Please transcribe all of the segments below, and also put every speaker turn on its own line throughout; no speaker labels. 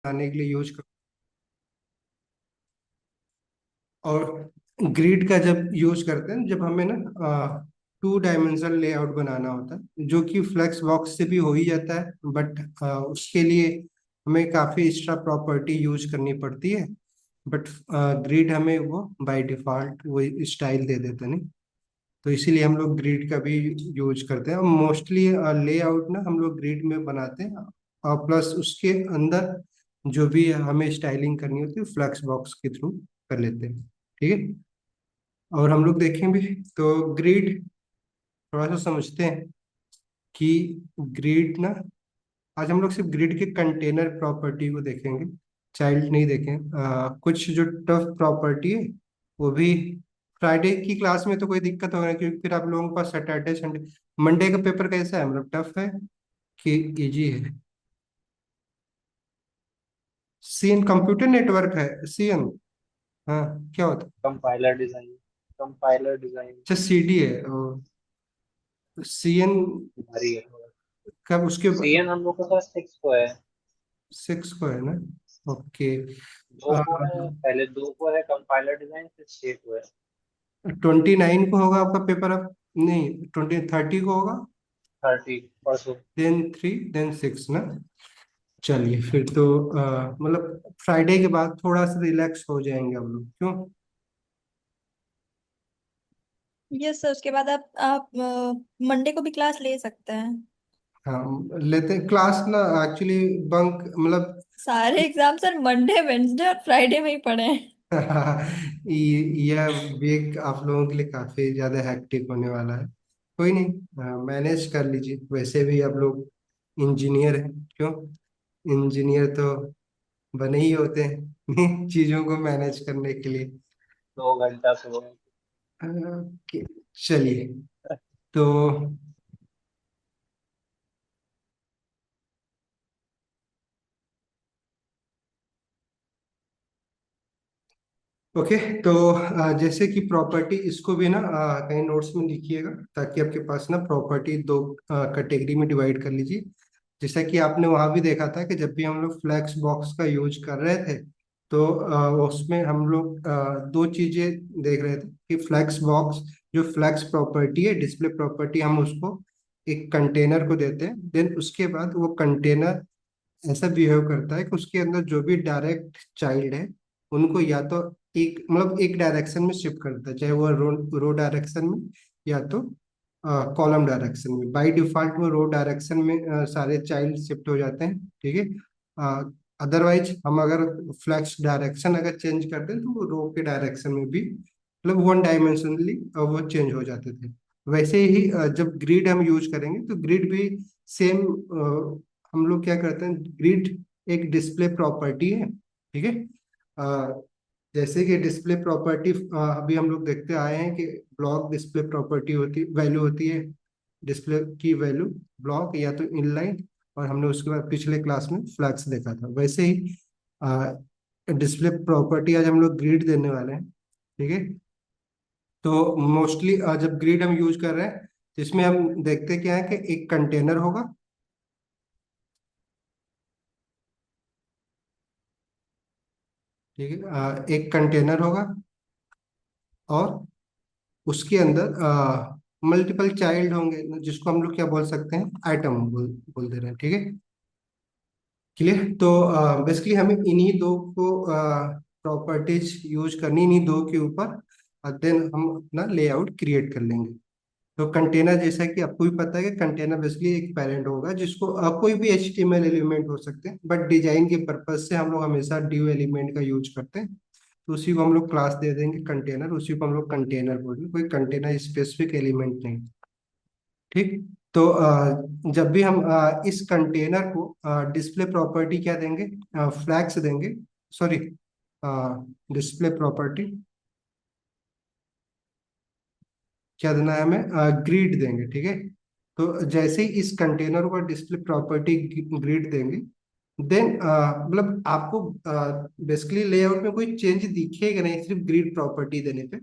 बनाने के लिए यूज कर। और ग्रिड का जब यूज करते हैं, जब हमें ना टू डायमेंशनल लेआउट बनाना होता है, जो कि फ्लेक्स बॉक्स से भी हो ही जाता है, बट उसके लिए हमें काफ़ी एक्स्ट्रा प्रॉपर्टी यूज करनी पड़ती है। बट ग्रिड हमें वो बाय डिफॉल्ट वो स्टाइल दे देता नहीं। तो इसीलिए हम लोग ग्रिड का भी यूज करते हैं। मोस्टली लेआउट ना हम लोग ग्रिड में बनाते हैं, और प्लस उसके अंदर जो भी हमें स्टाइलिंग करनी होती है फ्लक्स बॉक्स के थ्रू कर लेते हैं। ठीक है। और हम लोग देखें भी तो ग्रिड थोड़ा सा समझते हैं कि ग्रिड ना, आज हम लोग सिर्फ ग्रिड के कंटेनर प्रॉपर्टी को देखेंगे, चाइल्ड नहीं देखें। कुछ जो टफ प्रॉपर्टी है वो भी फ्राइडे की क्लास में तो कोई दिक्कत होगा नहीं, क्योंकि फिर आप लोगों के पास सैटरडे संडे। मंडे का पेपर कैसा है, मतलब टफ है कि इजी है? सीएन कंप्यूटर नेटवर्क है, सीएन। हाँ, क्या होता है?
कंपाइलर डिजाइन
अच्छा, सीडी है। सीएन
भारी है थोड़ा।
कब उसके
सीएन हम लोग के पास 6 को है।
6 को है ना? ओके।
दो को है, पहले दो को है कंपाइलर डिजाइन, फिर 6 को है।
29 को होगा आपका पेपर, अब नहीं 30 को होगा।
30 परसों।
देन 3, देन 6 ना? चलिए फिर तो मतलब फ्राइडे के बाद थोड़ा सा रिलैक्स हो जाएंगे हम लोग, क्यों?
यस सर, उसके बाद आप मंडे को भी क्लास ले सकते हैं।
हाँ, लेते हैं क्लास ना, एक्चुअली बंक मतलब।
सारे एग्जाम सर मंडे वेंसडे और फ्राइडे में ही पड़े हैं।
यह वीक आप लोगों के लिए काफी ज्यादा हेक्टिक होने वाला है। कोई नहीं, मैनेज कर लीजिए, वैसे भी आप लोग इंजीनियर हैं, क्यों? इंजीनियर तो बने ही होते हैं चीजों को मैनेज करने के लिए।
2 घंटा सुबह।
ओके, चलिए। तो ओके, तो जैसे कि प्रॉपर्टी, इसको भी ना कहीं नोट्स में लिखिएगा, ताकि आपके पास ना प्रॉपर्टी दो कैटेगरी में डिवाइड कर लीजिए। जैसा कि आपने वहां भी देखा था कि जब भी हम लोग फ्लैक्स बॉक्स का यूज कर रहे थे, तो उसमें हम लोग दो चीजें देख रहे थे कि फ्लैक्स बॉक्स, जो फ्लैक्स प्रॉपर्टी है, डिस्प्ले प्रॉपर्टी, हम उसको एक कंटेनर को देते हैं। देन उसके बाद वो कंटेनर ऐसा बिहेव करता है कि उसके अंदर जो भी डायरेक्ट चाइल्ड है उनको या तो एक मतलब एक डायरेक्शन में शिफ्ट करता है, चाहे वो रो रो डायरेक्शन में या तो कॉलम डायरेक्शन में। बाय डिफॉल्ट वो रो डायरेक्शन में सारे चाइल्ड शिफ्ट हो जाते हैं। ठीक है। अदरवाइज हम अगर फ्लैक्स डायरेक्शन अगर चेंज करते हैं तो वो रो के डायरेक्शन में भी मतलब वन डायमेंशनली वो चेंज हो जाते थे। वैसे ही जब ग्रिड हम यूज करेंगे तो ग्रिड भी सेम, हम लोग क्या करते हैं, ग्रिड एक डिस्प्ले प्रॉपर्टी है। ठीक है। अ, जैसे कि डिस्प्ले प्रॉपर्टी अभी हम लोग देखते आए हैं कि ब्लॉक डिस्प्ले प्रॉपर्टी होती वैल्यू होती है, डिस्प्ले की वैल्यू ब्लॉक या तो इनलाइन। और हमने उसके बाद पिछले क्लास में फ्लैक्स देखा था। वैसे ही डिस्प्ले प्रॉपर्टी आज हम लोग ग्रिड देने वाले हैं। ठीक है। तो मोस्टली जब ग्रिड हम यूज कर रहे हैं तो इसमें हम देखते क्या है कि एक कंटेनर होगा। ठीक है। एक कंटेनर होगा, और उसके अंदर मल्टीपल चाइल्ड होंगे, जिसको हम लोग क्या बोल सकते हैं, आइटम बोल दे रहे हैं। ठीक है। क्लियर? तो बेसिकली हमें इन्हीं दो को प्रॉपर्टीज यूज करनी, इन्हीं दो के ऊपर, देन हम अपना लेआउट क्रिएट कर लेंगे। तो कंटेनर, जैसा कि आपको भी पता है कि कंटेनर बेसिकली एक पेरेंट होगा, जिसको कोई भी HTML एलिमेंट हो सकते हैं, बट डिजाइन के पर्पज से हम लोग हमेशा डिव एलिमेंट का यूज करते हैं। तो उसी को हम लोग क्लास दे देंगे कंटेनर, उसी को हम लोग कंटेनर बोलेंगे, कोई कंटेनर स्पेसिफिक एलिमेंट नहीं। ठीक। तो जब भी हम इस कंटेनर को डिस्प्ले प्रॉपर्टी क्या देंगे, फ्लैग्स देंगे, सॉरी, डिस्प्ले प्रॉपर्टी क्या देना है हमें, ग्रिड देंगे। ठीक है। तो जैसे ही इस कंटेनर को डिस्प्ले प्रॉपर्टी ग्रिड देंगे, देन मतलब आपको बेसिकली लेआउट में कोई चेंज दिखेगा नहीं सिर्फ ग्रिड प्रॉपर्टी देने पे।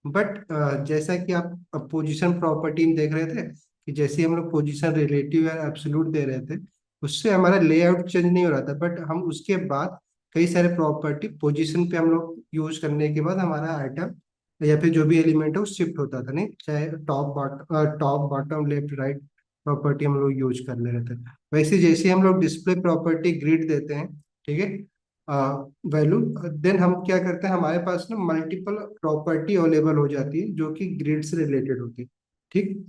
बट जैसा कि आप पोजीशन प्रॉपर्टी में देख रहे थे कि जैसे हम लोग पोजीशन रिलेटिव या एब्सोल्यूट दे रहे थे, उससे हमारा लेआउट चेंज नहीं हो रहा था, बट हम उसके बाद कई सारे प्रॉपर्टी पोजीशन पे हम लोग यूज करने के बाद हमारा आइटम या फिर जो भी एलिमेंट है वो शिफ्ट होता था, नहीं चाहे top bottom left right property हम लोग यूज कर ले रहे थे। वैसे जैसे हम लोग डिस्प्ले प्रॉपर्टी ग्रिड देते हैं, ठीक है, वैल्यू, देन हम क्या करते हैं, हमारे पास ना मल्टीपल प्रॉपर्टी अवेलेबल हो जाती है जो कि ग्रिड से रिलेटेड होती है। ठीक,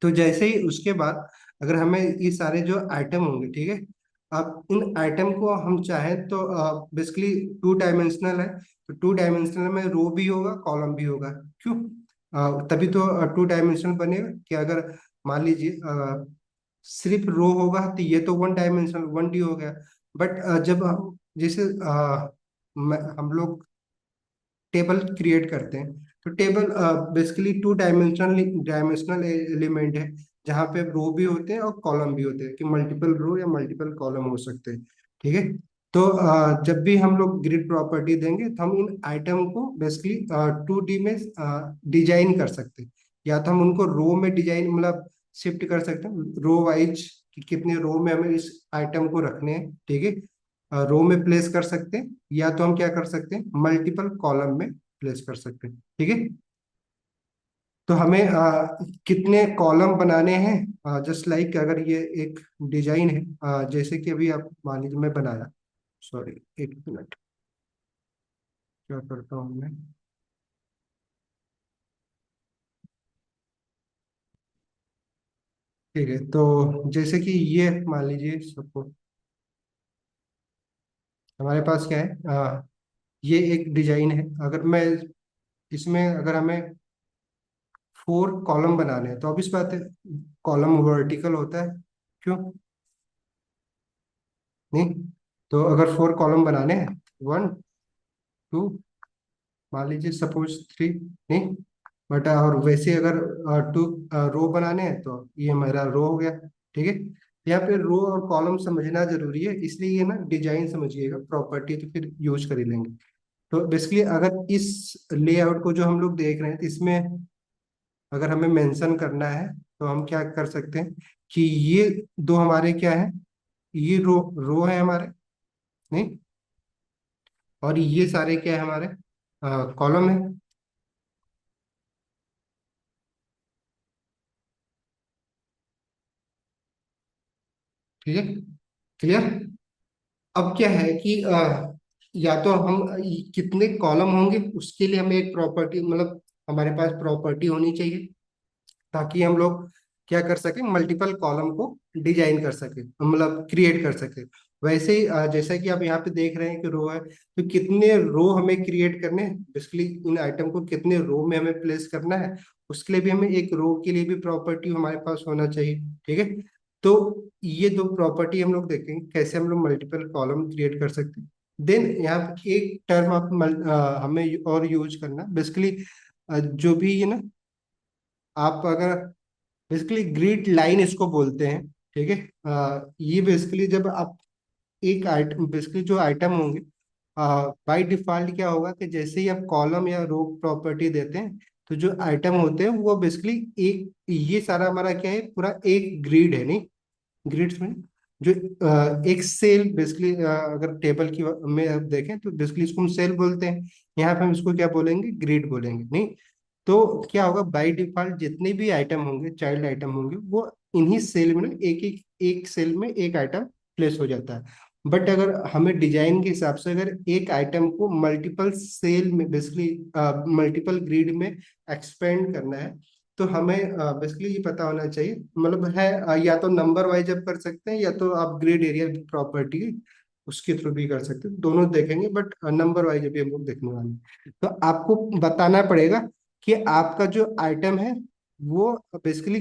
तो जैसे ही उसके बाद अगर हमें ये सारे जो आइटम होंगे, ठीक है, अब इन आइटम को हम चाहें तो बेसिकली टू डायमेंशनल है, तो टू डायमेंशनल में रो भी होगा कॉलम भी होगा। क्यों? तभी तो टू डायमेंशनल बनेगा कि अगर मान लीजिए सिर्फ रो होगा तो ये तो वन डायमेंशनल 1D हो गया। बट जब हम जैसे हम लोग टेबल क्रिएट करते हैं, तो table basically two dimensional dimensional element है, जहाँ पे रो भी होते हैं और कॉलम भी होते हैं, कि मल्टीपल रो या मल्टीपल कॉलम हो सकते हैं। ठीक है, तो जब भी हम लोग ग्रिड प्रॉपर्टी देंगे तो हम इन आइटम को बेसिकली 2D में डिजाइन कर सकते हैं, या तो हम उनको रो में डिजाइन मतलब शिफ्ट कर सकते हैं रो वाइज, कि कितने रो में हमें इस आइटम को रखने हैं, ठीक है, रो में प्लेस कर सकते हैं, या तो हम क्या कर सकते हैं मल्टीपल कॉलम में प्लेस कर सकते हैं। ठीक है, तो हमें कितने कॉलम बनाने हैं, जस्ट लाइक अगर ये एक डिजाइन है, जैसे कि अभी आप मान लीजिए मैं बनाया, सॉरी एक मिनट, क्या करता हूँ मैं। ठीक है, तो जैसे कि ये मान लीजिए सबको, हमारे पास क्या है, ये एक डिजाइन है, अगर मैं इसमें अगर हमें 4 कॉलम बनाने हैं तो अब इस बात है, कॉलम वर्टिकल होता है, क्यों नहीं? तो अगर 4 कॉलम बनाने हैं, 1 2, मान लीजिए सपोज 3, नहीं, बट और वैसे अगर 2 रो बनाने हैं तो ये हमारा रो हो गया। ठीक है, यहाँ पे रो और कॉलम समझना जरूरी है, इसलिए ये ना डिजाइन समझिएगा, प्रॉपर्टी तो फिर यूज कर ही लेंगे। तो बेसिकली अगर इस लेआउट को जो हम लोग देख रहे हैं, तो इसमें अगर हमें मेंशन करना है तो हम क्या कर सकते हैं कि ये दो हमारे क्या है, ये रो रो है हमारे, नहीं, और ये सारे क्या है हमारे कॉलम है। ठीक है, क्लियर? अब क्या है कि या तो हम कितने कॉलम होंगे उसके लिए हमें एक प्रॉपर्टी मतलब हमारे पास प्रॉपर्टी होनी चाहिए, ताकि हम लोग क्या कर सके मल्टीपल कॉलम को डिजाइन कर सके मतलब क्रिएट कर सके। वैसे ही जैसा कि आप यहाँ पे देख रहे हैं कि रो है, तो कितने रो हमें क्रिएट करने हैं, बेसिकली इन आइटम को कितने रो में हमें प्लेस करना है, उसके लिए भी हमें एक रो के लिए भी प्रॉपर्टी हमारे पास होना चाहिए। ठीक है, तो ये दो प्रॉपर्टी हम लोग देखेंगे कैसे हम लोग मल्टीपल कॉलम क्रिएट कर सकते हैं। देन यहाँ पे एक टर्म आप हमें और यूज करना बेसिकली, जो भी ये ना, आप अगर बेसिकली ग्रिड लाइन इसको बोलते हैं। ठीक है, ये बेसिकली जब आप एक आइटम बेसिकली जो आइटम होंगे, बाय डिफॉल्ट क्या होगा कि जैसे ही आप कॉलम या रो प्रॉपर्टी देते हैं, तो जो आइटम होते हैं वो बेसिकली एक, ये सारा हमारा क्या है पूरा एक ग्रिड है, नहीं, ग्रिड्स में जो एक सेल बेसिकली, अगर टेबल की में आप देखें तो बेसिकली इसको हम सेल बोलते हैं, यहाँ पे हम इसको क्या बोलेंगे ग्रिड बोलेंगे, नहीं। तो क्या होगा बाय डिफॉल्ट जितने भी आइटम होंगे चाइल्ड आइटम होंगे वो इन्हीं सेल में ना एक सेल में एक आइटम प्लेस हो जाता है। बट अगर हमें डिजाइन के हिसाब से अगर एक आइटम को मल्टीपल सेल में बेसिकली मल्टीपल ग्रिड में एक्सपेंड करना है, तो हमें बेसिकली ये पता होना चाहिए, मतलब है या तो नंबर वाइज आप कर सकते हैं या तो आप ग्रिड एरिया प्रॉपर्टी उसके थ्रू भी कर सकते हैं, दोनों देखेंगे, बट नंबर वाइज अभी हम लोग देखने वाले हैं। तो आपको बताना पड़ेगा कि आपका जो आइटम है वो बेसिकली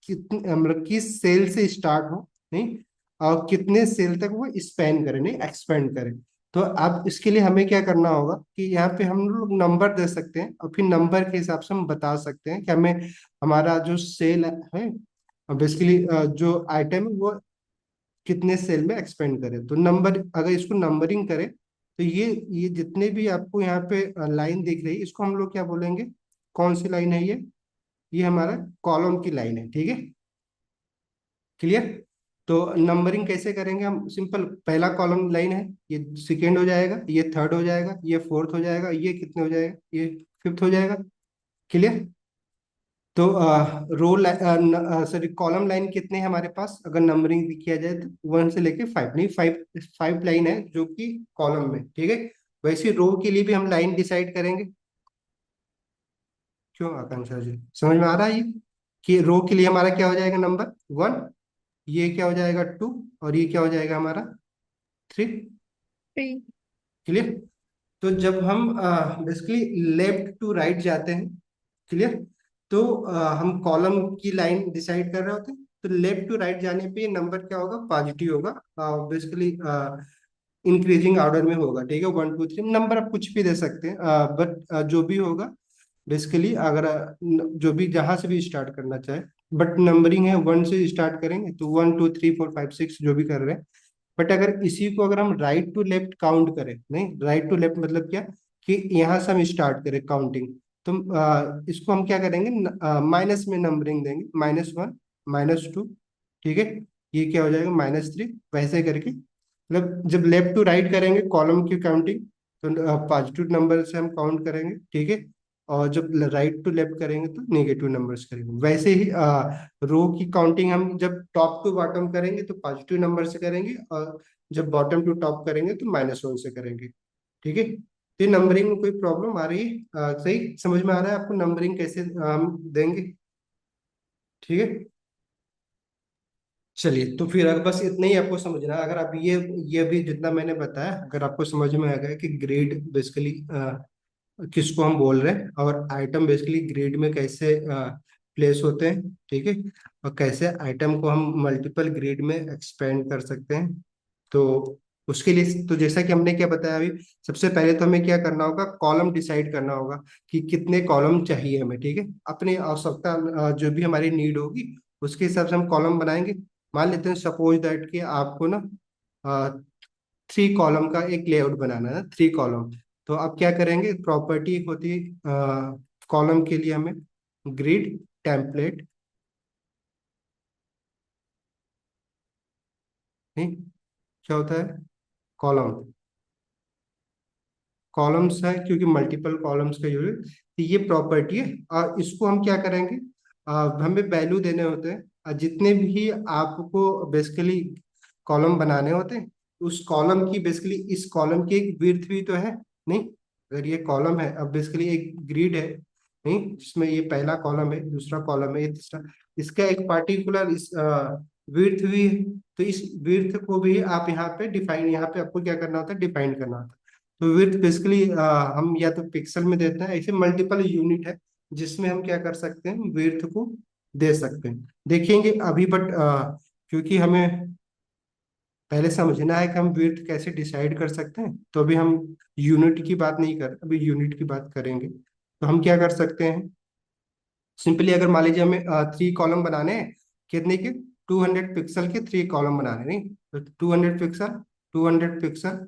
कितने मतलब किस सेल से स्टार्ट हो, नहीं, और कितने सेल तक वो स्पैन करे, नहीं एक्सपेंड करे। तो अब इसके लिए हमें क्या करना होगा कि यहाँ पे हम लोग नंबर दे सकते हैं और फिर नंबर के हिसाब से हम बता सकते हैं कि हमें हमारा जो सेल है बेसिकली जो आइटम है वो कितने सेल में एक्सपेंड करे। तो नंबर अगर इसको नंबरिंग करें तो ये जितने भी आपको यहाँ पे लाइन दिख रही है इसको हम लोग क्या बोलेंगे, कौन सी लाइन है ये हमारा कॉलम की लाइन है। ठीक है, क्लियर? तो नंबरिंग कैसे करेंगे हम? सिंपल, पहला कॉलम लाइन है, ये सेकेंड हो जाएगा, ये थर्ड हो जाएगा, ये फोर्थ हो जाएगा, ये कितने हो जाएगा, ये फिफ्थ हो जाएगा। क्लियर? तो रो सॉरी कॉलम लाइन कितने हैं हमारे पास अगर नंबरिंग किया जाए तो? 1 से लेके 5, नहीं 5, 5 लाइन है जो कि कॉलम में, ठीक है। वैसे रो के लिए भी हम लाइन डिसाइड करेंगे। क्यों आकांक्षा जी, समझ में आ रहा है ये? कि रो के लिए हमारा क्या हो जाएगा, नंबर 1, ये क्या हो जाएगा 2, और ये क्या हो जाएगा हमारा 3।
3।
क्लियर? तो जब हम बेसिकली लेफ्ट टू राइट जाते हैं, क्लियर, तो हम कॉलम की लाइन डिसाइड कर रहे होते हैं। तो लेफ्ट टू राइट जाने पे नंबर क्या होगा, पॉजिटिव होगा। बेसिकली इंक्रीजिंग ऑर्डर में होगा, ठीक है। 1 2 3 नंबर आप कुछ भी दे सकते हैं, बट जो भी होगा बेसिकली, अगर जो भी जहां से भी स्टार्ट करना चाहे, बट नंबरिंग है 1 से स्टार्ट करेंगे तो 1 2 3 4 5 6 जो भी कर रहे हैं। बट अगर इसी को अगर हम राइट टू लेफ्ट काउंट करें, नहीं राइट टू लेफ्ट मतलब क्या, कि यहाँ से हम स्टार्ट करें काउंटिंग, तो इसको हम क्या करेंगे, माइनस में नंबरिंग देंगे, -1, -2, ठीक है। ये क्या हो जाएगा, -3, वैसे करके मतलब जब लेफ्ट टू राइट करेंगे कॉलम की काउंटिंग, तो पॉजिटिव नंबर से हम काउंट करेंगे, ठीक है। और जब राइट टू लेफ्ट करेंगे तो नेगेटिव नंबर्स करेंगे। वैसे ही रो की काउंटिंग हम जब टॉप टू बॉटम करेंगे तो पॉजिटिव नंबर से करेंगे, और जब बॉटम टू टॉप करेंगे तो -1 से करेंगे, ठीक है। तो ये नंबरिंग में कोई प्रॉब्लम आ रही है? सही समझ में आ रहा है आपको नंबरिंग कैसे हम देंगे? ठीक है। चलिए, तो फिर अगर बस इतना ही आपको समझना है, अगर आप ये भी जितना मैंने बताया अगर आपको समझ में आ गया कि ग्रेड बेसिकली किसको हम बोल रहे हैं, और आइटम बेसिकली ग्रिड में कैसे प्लेस होते हैं, ठीक है, और कैसे आइटम को हम मल्टीपल ग्रिड में एक्सपेंड कर सकते हैं। तो उसके लिए तो जैसा कि हमने क्या बताया अभी, सबसे पहले तो हमें क्या करना होगा, कॉलम डिसाइड करना होगा कि कितने कॉलम चाहिए हमें, ठीक है। अपनी आवश्यकता जो भी हमारी नीड होगी उसके हिसाब से हम कॉलम बनाएंगे। मान लेते हैं सपोज दैट कि आपको ना 3 कॉलम का एक लेआउट बनाना है, 3 कॉलम। तो आप क्या करेंगे, प्रॉपर्टी होती है कॉलम के लिए हमें ग्रिड टेम्पलेट, नहीं क्या होता है, कॉलम, कॉलम्स है क्योंकि मल्टीपल कॉलम्स का यूज है, तो ये प्रॉपर्टी है। और इसको हम क्या करेंगे, हमें वैल्यू देने होते हैं, जितने भी आपको बेसिकली कॉलम बनाने होते हैं, उस कॉलम की बेसिकली इस कॉलम की एक विड्थ भी तो है, नहीं? अगर ये कॉलम है, अब बेसिकली एक ग्रिड है, नहीं, जिसमें ये पहला कॉलम है, दूसरा कॉलम है, ये तीसरा, इसका एक पार्टिकुलर इस विड्थ भी है। तो इस विड्थ को भी आप यहाँ पे डिफाइन, यहाँ पे आपको क्या करना होता है, डिफाइन करना होता है। तो विड्थ बेसिकली हम या तो पिक्सल में देते हैं, ऐसे मल्टीपल यूनिट है जिसमें हम क्या कर सकते हैं, विड्थ को दे सकते हैं, देखेंगे अभी। बट क्योंकि हमें पहले समझना है कि हम विड्थ कैसे डिसाइड कर सकते हैं, तो अभी हम यूनिट की बात नहीं कर, अभी यूनिट की बात करेंगे। तो हम क्या कर सकते हैं, सिंपली अगर मान लीजिए हमें 3 कॉलम बनाने हैं, कितने के, 200 पिक्सल के 3 कॉलम बनाने, नहीं तो 200 पिक्सल, 200 पिक्सल,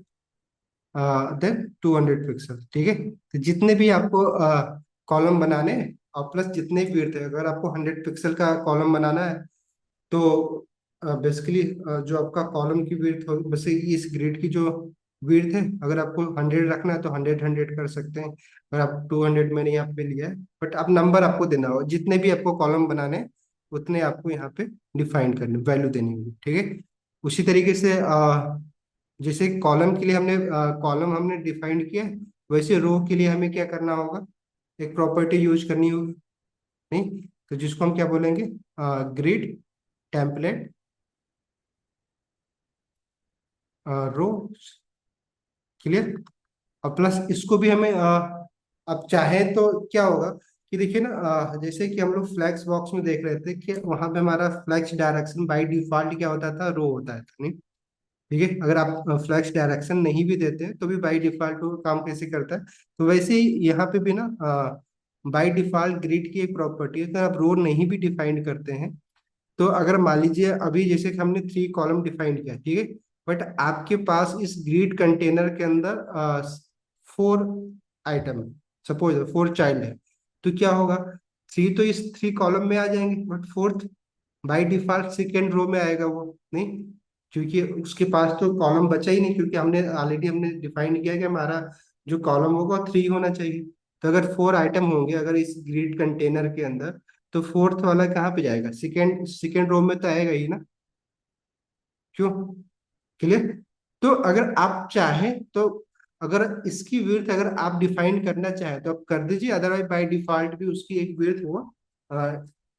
देन 200 पिक्सल, ठीक है। तो जितने भी आपको कॉलम बनाने हैं और प्लस जितने भी विड्थ है, अगर आपको 100 पिक्सल का कॉलम बनाना है तो बेसिकली जो आपका कॉलम की विड्थ हो, वैसे इस ग्रिड की जो विड्थ है, अगर आपको 100 रखना है तो 100 कर सकते हैं। अगर आप 200 मैंने यहाँ पे लिया है, बट अब नंबर आपको देना हो, जितने भी आपको कॉलम बनाने हैं उतने आपको यहाँ पे डिफाइन करने, वैल्यू देनी होगी, ठीक है। उसी तरीके से जैसे कॉलम के लिए हमने कॉलम हमने डिफाइंड किया है, वैसे रो के लिए हमें क्या करना होगा, एक प्रॉपर्टी यूज करनी होगी, नहीं तो जिसको हम क्या बोलेंगे, ग्रिड टेम्पलेट रो। क्लियर? और प्लस इसको भी हमें अब चाहे तो क्या होगा कि देखिए ना, जैसे कि हम लोग फ्लैक्स बॉक्स में देख रहे थे कि वहां पे हमारा फ्लैक्स डायरेक्शन बाय डिफॉल्ट क्या होता था, रो होता है, नहीं? ठीक है, अगर आप फ्लैक्स डायरेक्शन नहीं भी देते हैं तो भी बाय डिफॉल्ट वो काम कैसे करता है। तो वैसे ही यहाँ पे भी ना बाय डिफॉल्ट ग्रिड की एक प्रॉपर्टी है, अगर आप रो नहीं भी डिफाइन करते हैं, तो अगर मान लीजिए अभी जैसे कि हमने 3 कॉलम डिफाइन किया, ठीक है, बट आपके पास इस ग्रिड कंटेनर के अंदर 4 आइटम, सपोज 4 चाइल्ड है, तो क्या होगा, 3 तो इस 3 कॉलम में आ जाएंगे, but fourth by default second row में आएगा वो, नहीं, क्योंकि उसके पास तो कॉलम बचा ही नहीं, क्योंकि हमने डिफाइन किया कि हमारा जो कॉलम होगा 3 होना चाहिए। तो अगर 4 आइटम होंगे अगर इस ग्रिड कंटेनर के अंदर, तो फोर्थ वाला कहाँ पे जाएगा? सेकेंड सेकेंड रो में तो आएगा ही ना। क्यों? क्लियर? तो अगर आप चाहें तो, अगर इसकी विड्थ अगर आप डिफाइन करना चाहें तो आप कर दीजिए, अदरवाइज बाय डिफॉल्ट भी उसकी एक विड्थ वो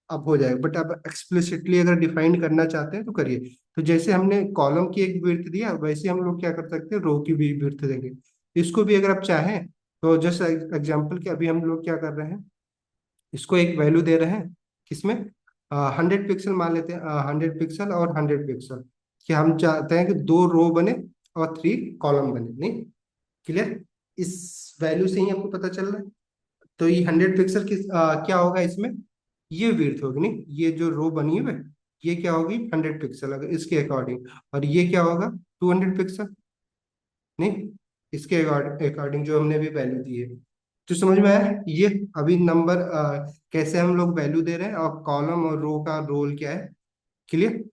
अब हो जाएगा। बट आप एक्सप्लिसिटली अगर डिफाइन करना चाहते हैं तो करिए। तो जैसे हमने कॉलम की एक विड्थ दिया, वैसे हम लोग क्या कर सकते हैं, रो की भी विड्थ देंगे। इसको भी अगर आप चाहें तो जैसे एग्जाम्पल के अभी हम लोग क्या कर रहे हैं, इसको एक वैल्यू दे रहे हैं, किसमें? 100 पिक्सल मान लेते हैं, 100 पिक्सल और 100 पिक्सल, कि हम चाहते हैं कि 2 रो बने और 3 कॉलम बने, नहीं? क्लियर? इस वैल्यू से ही आपको पता चल रहा है। तो ये 100 पिक्सल की क्या होगा इसमें? ये विड्थ होगी, नहीं, ये जो रो बनी हुई है ये क्या होगी? 100 पिक्सल अगर इसके अकॉर्डिंग। और ये क्या होगा? 200 पिक्सल, नहीं, इसके अकॉर्डिंग जो हमने भी वैल्यू दी है। तो समझ में आया ये? अभी नंबर कैसे हम लोग वैल्यू दे रहे हैं और कॉलम और रो का रोल क्या है। क्लियर?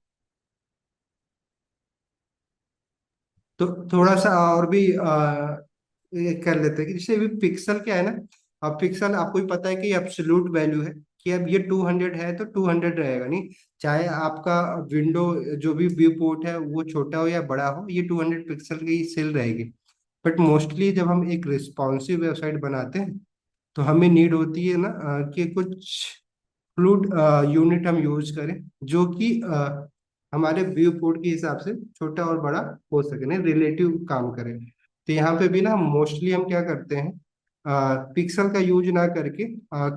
तो थोड़ा सा और भी ये कर लेते हैं कि जैसे अभी पिक्सल क्या है ना, अब पिक्सल आपको भी पता है कि एब्सोल्यूट वैल्यू है, कि अब ये 200 है तो 200 रहेगा, नहीं, चाहे आपका विंडो जो भी व्यू पोर्ट है वो छोटा हो या बड़ा हो, ये 200 पिक्सल की सेल रहेगी। बट मोस्टली जब हम एक रिस्पॉन्सिव वेबसाइट बनाते हैं तो हमें नीड होती है ना कि कुछ फ्लूड यूनिट हम यूज करें, जो कि हमारे व्यू पोर्ट के हिसाब से छोटा और बड़ा हो सके, ना रिलेटिव काम करें। तो यहाँ पे भी ना मोस्टली हम क्या करते हैं, पिक्सल का यूज ना करके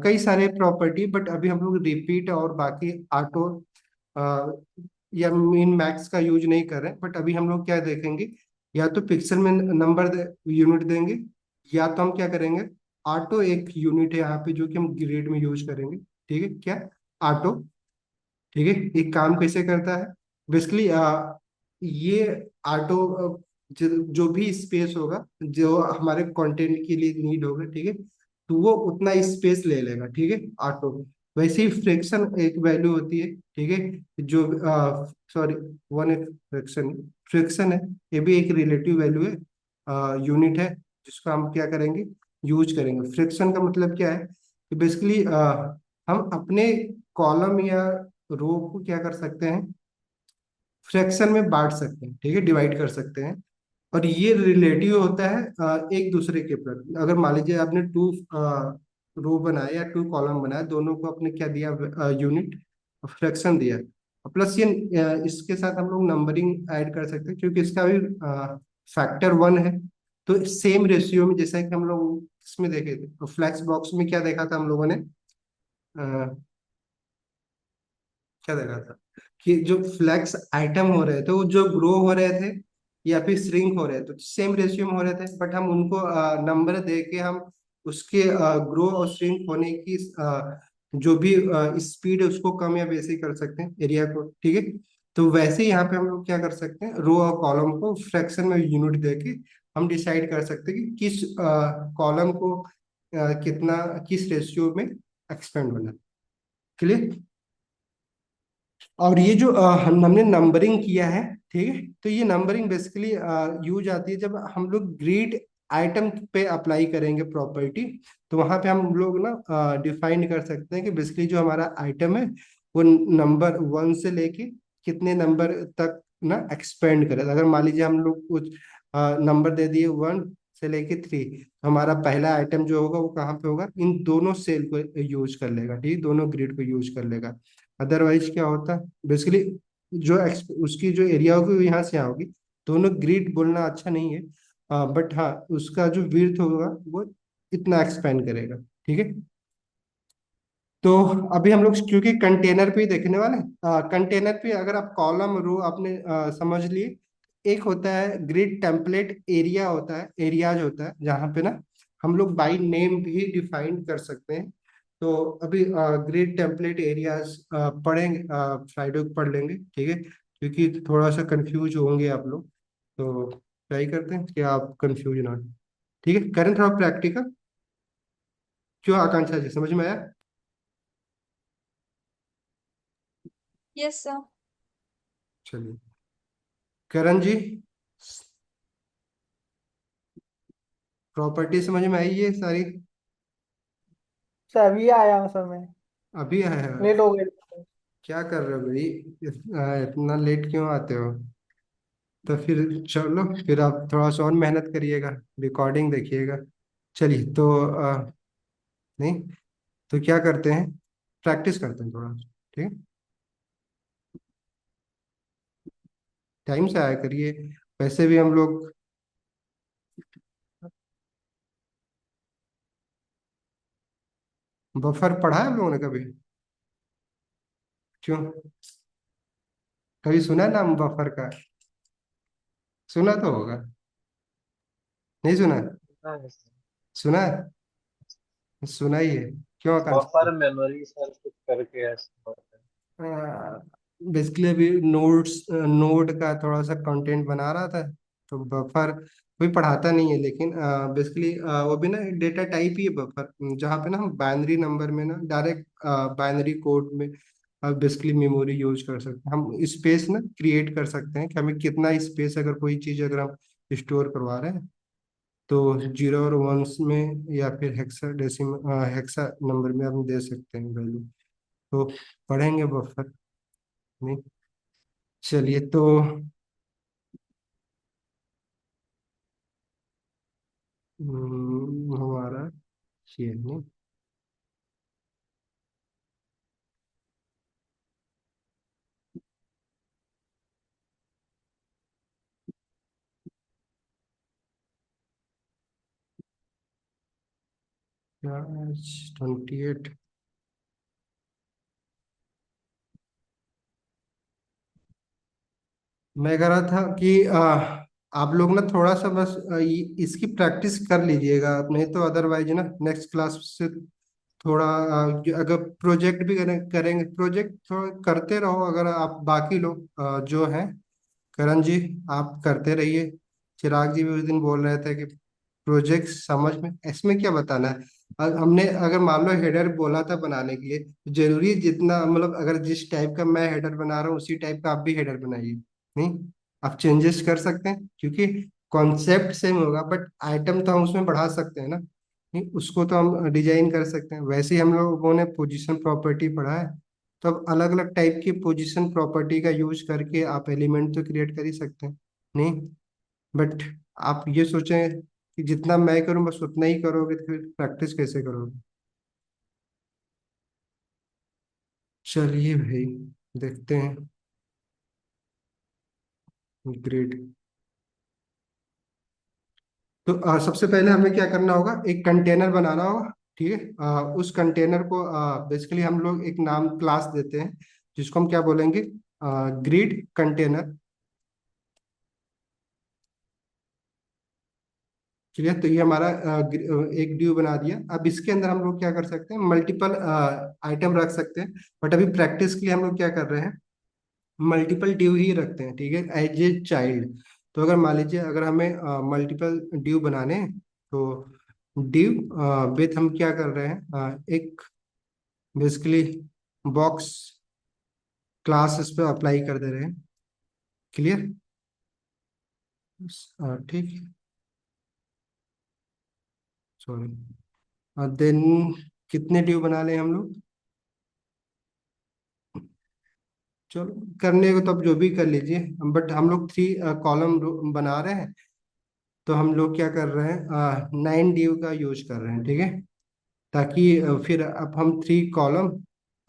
कई सारे प्रॉपर्टी, बट अभी हम लोग रिपीट और बाकी ऑटो या मीन मैक्स का यूज नहीं कर रहे हैं। बट अभी हम लोग क्या देखेंगे, या तो पिक्सल में नंबर यूनिट देंगे, या तो हम क्या करेंगे, ऑटो एक यूनिट है यहाँ पे जो कि हम ग्रेड में यूज करेंगे। ठीक है क्या? ऑटो। ठीक है, एक काम कैसे करता है बेसिकली, ये ऑटो जो भी स्पेस होगा जो हमारे कंटेंट के लिए नीड होगा, ठीक है, तो वो उतना स्पेस ले लेगा। ठीक है, ऑटो। वैसे ही फ्रैक्शन एक वैल्यू होती है, ठीक है, जो सॉरी, वन एक फ्रैक्शन, फ्रैक्शन है, ये भी एक रिलेटिव वैल्यू है, यूनिट है, जिसको हम क्या करेंगे, यूज करेंगे। फ्रैक्शन का मतलब क्या है कि बेसिकली हम अपने कॉलम या रो को क्या कर सकते हैं, फ्रैक्शन में बांट सकते हैं, ठीक है, डिवाइड कर सकते हैं। और ये रिलेटिव होता है एक दूसरे के प्रति। अगर मान लीजिए आपने 2 रो बनाया या 2 कॉलम बनाया, दोनों को आपने क्या दिया, यूनिट फ्रैक्शन दिया। प्लस ये इसके साथ हम लोग नंबरिंग ऐड कर सकते हैं, क्योंकि इसका भी फैक्टर 1 है। तो सेम रेशियो में, जैसा कि हम लोग इसमें देखे थे, तो फ्लैक्स बॉक्स में क्या देखा था हम लोगों ने, क्या देखा था कि जो फ्लैक्स आइटम हो रहे थे वो जो ग्रो हो रहे थे या फिर श्रिंक हो रहे थे, सेम रेशियो में हो रहे थे, बट हम उनको नंबर दे के हम उसके ग्रो और श्रिंक होने की जो भी स्पीड है उसको कम या बेसी कर सकते हैं, एरिया को। ठीक है, तो वैसे ही यहाँ पे हम लोग क्या कर सकते हैं, रो और कॉलम को फ्रैक्शन में यूनिट दे के हम डिसाइड कर सकते हैं कि किस कॉलम को कितना, किस रेशियो में एक्सपेंड होना है। क्लियर? और ये जो हमने नंबरिंग किया है, ठीक है, तो ये नंबरिंग बेसिकली यूज आती है जब हम लोग ग्रिड आइटम पे अप्लाई करेंगे प्रॉपर्टी। तो वहां पे हम लोग ना डिफाइन कर सकते हैं कि बेसिकली जो हमारा आइटम है वो नंबर 1 से लेके कितने नंबर तक ना एक्सपेंड करे। अगर मान लीजिए हम लोग कुछ नंबर दे दिए 1 से लेके 3, तो हमारा पहला आइटम जो होगा वो कहाँ पे होगा, इन दोनों सेल को यूज कर लेगा, ठीक है, दोनों ग्रिड को यूज कर लेगा। अदरवाइज क्या होता है बेसिकली, जो उसकी जो एरिया होगी वो यहाँ से यहाँ होगी। दोनों ग्रिड बोलना अच्छा नहीं है, बट हाँ उसका जो विड्थ होगा वो इतना एक्सपेंड करेगा। ठीक है, तो अभी हम लोग क्योंकि कंटेनर पे ही देखने वाले हैं, कंटेनर पे अगर आप कॉलम रो आपने समझ लिए। एक होता है ग्रिड टेम्पलेट एरिया, होता है एरियाज, होता है जहाँ पे ना हम लोग बाई नेम भी डिफाइन कर सकते हैं। तो अभी ग्रिड टेम्पलेट एरियाज पढ़ेंगे, फ्राइडे को पढ़ लेंगे, ठीक है, क्योंकि थोड़ा सा कंफ्यूज होंगे आप लोग। तो ट्राई करते हैं कि आप कंफ्यूज ना हो। ठीक है, करें थोड़ा प्रैक्टिकल। क्यों आकांक्षा जी, समझ में आया?
Yes sir.
चलिए, करण जी, प्रॉपर्टी समझ में आई है सारी?
सर अभी आया हूँ सर मैं।
अभी आया है?
लेट हो गया।
क्या कर रहे हो भाई? इतना लेट क्यों आते हो? तो फिर चलो, फिर आप थोड़ा सा और मेहनत करिएगा, रिकॉर्डिंग देखिएगा। चलिए तो नहीं, तो क्या करते हैं, प्रैक्टिस करते हैं थोड़ा, ठीक? टाइम से आया करिए। वैसे भी हम लोग, बफर पढ़ा है हम लोगों ने कभी? क्यों, कभी सुना है नाम बफर का? सुना तो होगा, नहीं सुना?
हाँ,
सुना है, सुना ही है। क्यों आकांक्षा?
बफर मेमोरी सर कुछ करके ऐसा होता है।
बेसिकली अभी नोट्स, नोड का थोड़ा सा कंटेंट बना रहा था, तो बफर कोई पढ़ाता नहीं है, लेकिन बेसिकली वो भी ना डेटा टाइप ही है बफर, जहाँ पे ना हम बाइनरी नंबर में ना डायरेक्ट बाइनरी कोड में बेसिकली मेमोरी यूज कर सकते हैं, हम स्पेस ना क्रिएट कर सकते हैं कि हमें कितना स्पेस, अगर कोई चीज़ अगर हम स्टोर करवा रहे हैं, तो जीरो और वंस में या फिर हेक्सा हेक्सा नंबर में हम दे सकते हैं वैल्यू। तो पढ़ेंगे बफर, नहीं? चलिए तो हमारा ये नहीं, आज 28। मैं कह रहा था कि आप लोग ना थोड़ा सा बस इसकी प्रैक्टिस कर लीजिएगा, नहीं तो अदरवाइज ना नेक्स्ट क्लास से थोड़ा अगर प्रोजेक्ट भी करेंगे, प्रोजेक्ट थोड़ा करते रहो, अगर आप बाकी लोग जो हैं, करण जी आप करते रहिए, चिराग जी भी उस दिन बोल रहे थे कि प्रोजेक्ट समझ में, इसमें क्या बताना है। हमने अगर मान लो हेडर बोला था बनाने के लिए, तो जरूरी है जितना, मतलब अगर जिस टाइप का मैं हेडर बना रहा हूँ उसी टाइप का आप भी हेडर बनाइए, नहीं? आप चेंजेस कर सकते हैं क्योंकि कॉन्सेप्ट सेम होगा, बट आइटम तो हम उसमें बढ़ा सकते हैं ना, नहीं? उसको तो हम डिजाइन कर सकते हैं। वैसे ही हम लोगों ने पोजीशन प्रॉपर्टी पढ़ा है, तो अब अलग अलग टाइप की पोजीशन प्रॉपर्टी का यूज करके आप एलिमेंट तो क्रिएट कर ही सकते हैं, नहीं? बट आप ये सोचें कि जितना मैं करूं बस उतना ही करोगे, तो फिर प्रैक्टिस कैसे करोगे? चलिए भाई, देखते हैं। ग्रेट। तो सबसे पहले हमें क्या करना होगा, एक कंटेनर बनाना होगा, ठीक है? उस कंटेनर को बेसिकली हम लोग एक नाम क्लास देते हैं, जिसको हम क्या बोलेंगे, ग्रिड कंटेनर। ठीक है, तो ये हमारा एक ड्यू बना दिया। अब इसके अंदर हम लोग क्या कर सकते हैं, मल्टीपल आइटम रख सकते हैं, बट अभी प्रैक्टिस के लिए हम लोग क्या कर रहे हैं, मल्टीपल ड्यू ही रखते हैं, ठीक है, एज ए चाइल्ड। तो अगर मान लीजिए अगर हमें मल्टीपल ड्यू बनाने हैं, तो ड्यू विथ हम क्या कर रहे हैं, एक बेसिकली बॉक्स क्लास इस पे अप्लाई कर दे रहे हैं। क्लियर? ठीक है, सॉरी। देन कितने ड्यू बना लें हम लोग? चलो, करने को तो अब जो भी कर लीजिए, बट हम लोग थ्री कॉलम बना रहे हैं, तो हम लोग क्या कर रहे हैं, 9 ड्यू का यूज कर रहे हैं, ठीक है? ताकि फिर अब हम 3 कॉलम,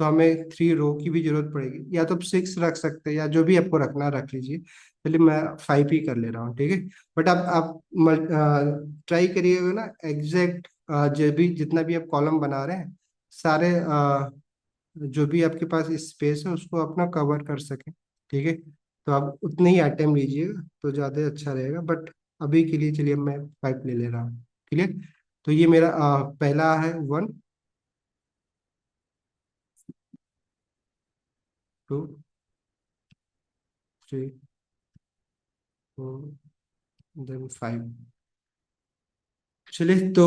तो हमें 3 रो की भी जरूरत पड़ेगी, या तो 6 रख सकते हैं, या जो भी आपको रखना रख लीजिए। चलिए मैं 5 ही कर ले रहा हूँ, ठीक है? बट आप ट्राई करिएगा ना एग्जैक्ट, जो भी जितना भी आप कॉलम बना रहे हैं, सारे जो भी आपके पास स्पेस है उसको अपना कवर कर सके, ठीक है? तो आप उतने ही आइटम लीजिएगा तो ज़्यादा अच्छा रहेगा, बट अभी के लिए चलिए मैं 5 ले ले रहा हूँ। क्लियर? तो ये मेरा पहला है 1, 2, 3, 4, देन 5। चलिए तो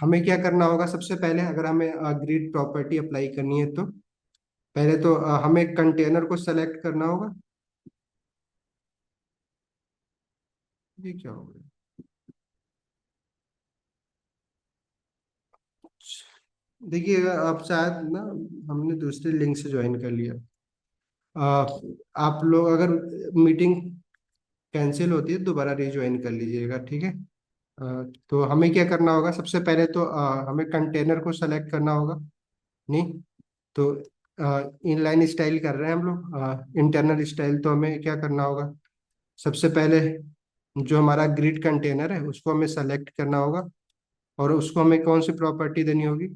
हमें क्या करना होगा, सबसे पहले अगर हमें ग्रिड प्रॉपर्टी अप्लाई करनी है, तो पहले तो हमें कंटेनर को सेलेक्ट करना होगा। ये क्या हो गया? देखिए आप शायद ना, हमने दूसरे लिंक से ज्वाइन कर लिया। आ, आप लोग अगर मीटिंग कैंसिल होती है दोबारा रीज्वाइन कर लीजिएगा, ठीक है। तो हमें क्या करना होगा, सबसे पहले तो हमें कंटेनर को सेलेक्ट करना होगा। नहीं तो इनलाइन स्टाइल कर रहे हैं हम लोग, इंटरनल स्टाइल, तो हमें क्या करना होगा, सबसे पहले जो हमारा ग्रिड कंटेनर है उसको हमें सेलेक्ट करना होगा। और उसको हमें कौन सी प्रॉपर्टी देनी होगी?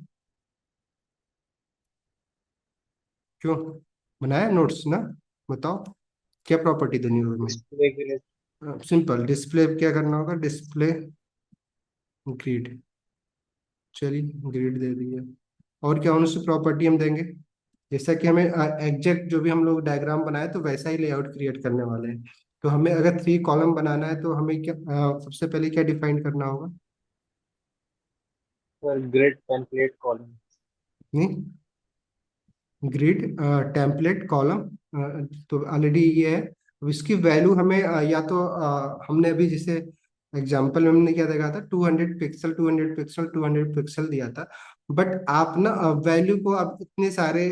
क्यों बनाया नोट्स ना? बताओ क्या प्रॉपर्टी देनी होगी
डिस्प्ले के लिए
हमें? सिंपल, डिस्प्ले क्या करना होगा, डिस्प्ले ग्रिड। चलिए ग्रिड दे दिया। और क्या कौन सी प्रॉपर्टी हम देंगे? जैसा कि हमें एग्जैक्ट जो भी हम लोग डायग्राम बनाए तो वैसा ही लेआउट क्रिएट करने वाले हैं। तो हमें अगर 3 कॉलम बनाना है तो हमें क्या सबसे पहले क्या डिफाइन करना होगा?
पर ग्रिड टेम्पलेट कॉलम।
नहीं, ग्रिड टेम्पलेट कॉलम तो ऑलरेडी ये है। अब इसकी वैल्यू हमें या तो हमने अभी जैसे एग्जांपल में हमने क्या देखा था, 200 पिक्सल 200 पिक्सल 200 पिक्सल दिया था। बट आप ना वैल्यू को आप इतने सारे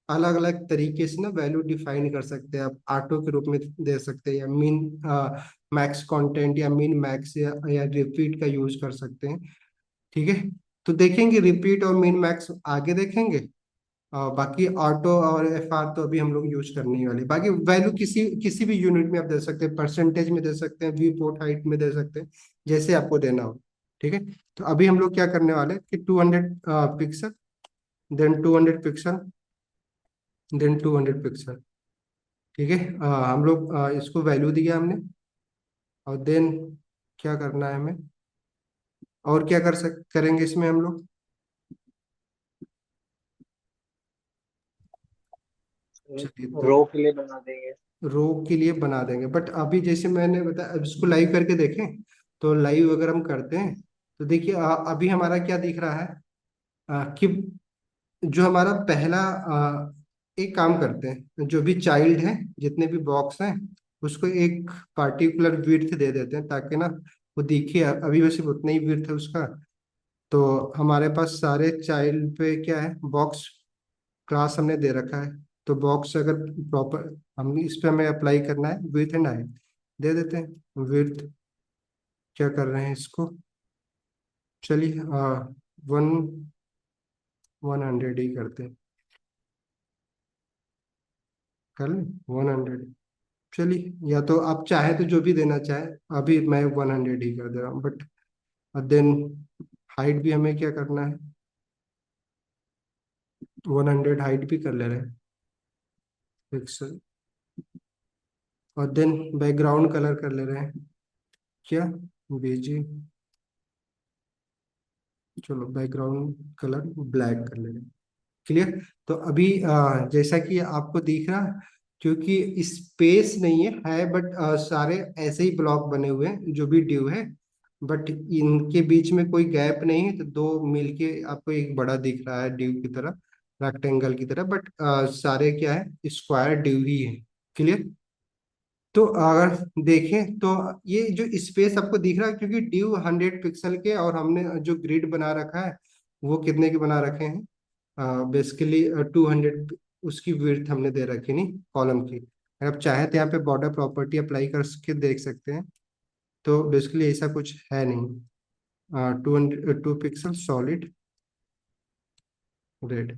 अलग अलग तरीके से ना वैल्यू डिफाइन कर सकते हैं। आप ऑटो के रूप में दे सकते हैं, या मीन मैक्स कंटेंट, या मीन मैक्स, या रिपीट का यूज कर सकते हैं। ठीक है, तो देखेंगे रिपीट और मिन मैक्स आगे देखेंगे। बाकी ऑटो और एफ आर तो अभी हम लोग यूज करने ही वाले। बाकी वैल्यू किसी किसी भी यूनिट में आप दे सकते हैं, परसेंटेज में दे सकते हैं, व्यू पोर्ट हाइट में दे सकते हैं, जैसे आपको देना हो। ठीक है, तो अभी हम लोग क्या करने वाले हैं कि 200 pixel, then 200 pixel, then 200 pixel. ठीक है, हम लोग इसको वैल्यू दिया हमने। और देन क्या करना है हमें, और क्या करेंगे इसमें हम लोग? चलिए तो
रो के लिए बना देंगे।
रो के लिए बना देंगे, बट अभी जैसे मैंने बताया, अब इसको लाइव करके देखें। तो लाइव अगर हम करते हैं तो देखिए अभी हमारा क्या दिख रहा है, कि जो हमारा पहला एक काम करते हैं, जो भी चाइल्ड है, जितने भी बॉक्स हैं, उसको एक पार्टिकुलर विड्थ दे देते हैं ताकि ना वो दिखे। अभी वैसे उतना ही विड्थ है उसका। तो हमारे पास सारे चाइल्ड पे क्या है, बॉक्स क्लास हमने दे रखा है। तो बॉक्स अगर प्रॉपर हम इस पे हमें अप्लाई करना है, विथ एंड हाइट दे देते हैं। विथ क्या कर रहे हैं इसको, चलिए 100 ही करते हैं। कर लें 100। चलिए, या तो आप चाहे तो जो भी देना चाहे, अभी मैं 100 ही कर दे रहा हूँ, बट देन हाइट भी हमें क्या करना है, 100 हाइट भी कर ले रहे हैं पिक्सल। और देन बैकग्राउंड कलर कर ले रहे हैं क्या, बेजी। चलो बैकग्राउंड कलर ब्लैक कर ले रहे हैं। क्लियर। तो अभी जैसा कि आपको दिख रहा, क्योंकि स्पेस नहीं है बट सारे ऐसे ही ब्लॉक बने हुए हैं जो भी ड्यू है। बट इनके बीच में कोई गैप नहीं है, तो दो मिलके आपको एक बड़ा दिख रहा है ड्यू की तरह, रेक्टेंगल की तरह। बट सारे क्या है, स्क्वायर ड्यू ही है। क्लियर। तो अगर देखें तो ये जो स्पेस आपको दिख रहा है, क्योंकि ड्यू 100 पिक्सल के, और हमने जो ग्रिड बना रखा है वो कितने के बना रखे हैं, बेसिकली 200 उसकी विड्थ हमने दे रखी, नहीं कॉलम की। अगर आप चाहें तो यहाँ पे बॉर्डर प्रॉपर्टी अप्लाई करके देख सकते हैं। तो बेसिकली ऐसा कुछ है नहीं। 2 पिक्सल सॉलिड रेड।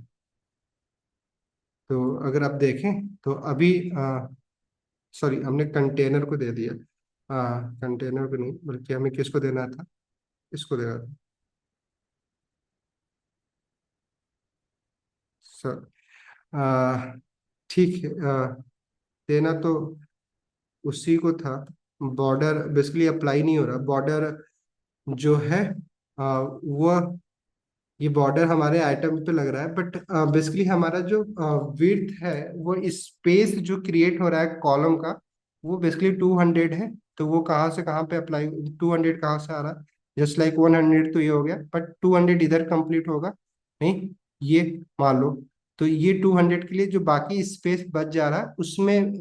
तो अगर आप देखें तो अभी सॉरी, हमने कंटेनर को दे दिया। कंटेनर को नहीं, बल्कि हमें किसको देना था, इसको देना था सर। ठीक है, देना तो उसी को था। बॉर्डर बेसिकली अप्लाई नहीं हो रहा, बॉर्डर जो है वो, ये बॉर्डर हमारे आइटम पे लग रहा है, बट बेसिकली हमारा जो विड्थ है, वो स्पेस जो क्रिएट हो रहा है कॉलम का, वो बेसिकली 200 है। तो वो कहाँ से कहाँ पे अप्लाई, 200 कहाँ से आ रहा है? जस्ट लाइक 100 तो ये हो गया, बट 200 इधर कंप्लीट होगा नहीं, ये मान लो। तो ये 200 के लिए जो बाकी स्पेस बच जा रहा है उसमें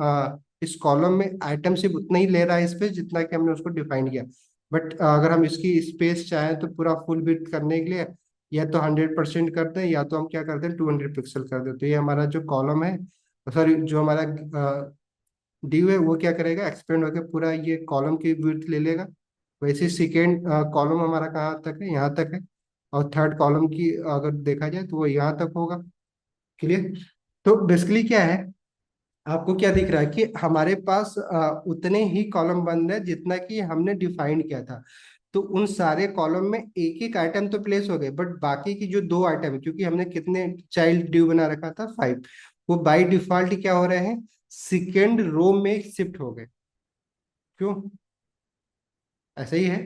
इस कॉलम में आइटम सिर्फ उतना ही ले रहा है स्पेस जितना कि हमने उसको डिफाइन किया। बट अगर हम इसकी स्पेस चाहें तो पूरा फुल विड्थ करने के लिए या तो 100% कर दें या तो हम क्या करते हैं 200 पिक्सल कर दें। तो ये हमारा जो कॉलम है, सॉरी जो हमारा ड्यू है वो क्या करेगा, एक्सपेंड होकर पूरा ये कॉलम की विड्थ ले लेगा। वैसे सेकेंड कॉलम हमारा कहाँ तक है, यहाँ तक है। और थर्ड कॉलम की अगर देखा जाए तो वो यहाँ तक होगा। क्लियर। तो बेसिकली क्या है, आपको क्या दिख रहा है कि हमारे पास उतने ही कॉलम बंद है जितना कि हमने डिफाइन किया था। तो उन सारे कॉलम में एक एक आइटम तो प्लेस हो गए, बट बाकी की जो दो आइटम है, क्योंकि हमने कितने चाइल्ड ड्यू बना रखा था 5, वो बाय डिफॉल्ट क्या हो रहे हैं, सेकेंड रो में शिफ्ट हो गए। क्यों, ऐसा ही है।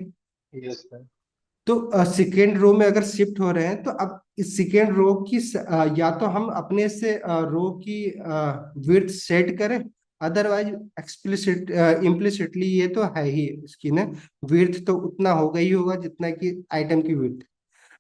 Yes sir.
तो सेकेंड रो में अगर शिफ्ट हो रहे हैं तो अब इस सेकेंड रो की या तो हम अपने से रो की विड्थ सेट करें, अदरवाइज एक्सप्लिसिट इम्प्लिसिटली ये तो है ही इसकी ना, विड्थ तो उतना होगा ही होगा जितना कि आइटम की विड्थ।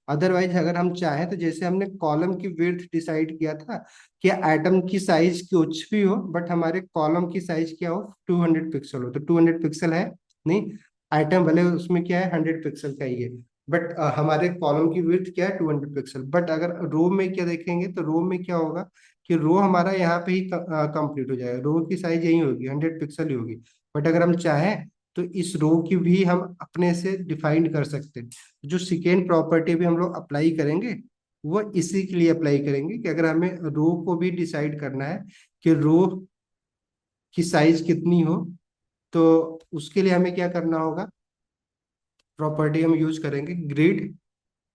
अदरवाइज अगर हम चाहें तो जैसे हमने कॉलम की विड्थ डिसाइड किया था कि आइटम की साइज कुछ भी हो बट हमारे कॉलम की साइज क्या हो, 200 पिक्सल हो, तो 200 पिक्सल है नहीं, आइटम भले उसमें क्या है 100 पिक्सल का ही है, बट हमारे कॉलम की विड्थ क्या है 200 पिक्सल। बट अगर रो में क्या देखेंगे तो रो में क्या होगा कि रो हमारा यहाँ पे ही कंप्लीट हो जाएगा, रो की साइज यही होगी 100 पिक्सल ही होगी। बट अगर हम चाहें तो इस रो की भी हम अपने से डिफाइन कर सकते हैं। जो सेकेंड प्रॉपर्टी भी हम लोग अप्लाई करेंगे वो इसी के लिए अप्लाई करेंगे कि अगर हमें रो को भी डिसाइड करना है कि रो की साइज कितनी हो, तो उसके लिए हमें क्या करना होगा, प्रॉपर्टी हम यूज करेंगे ग्रिड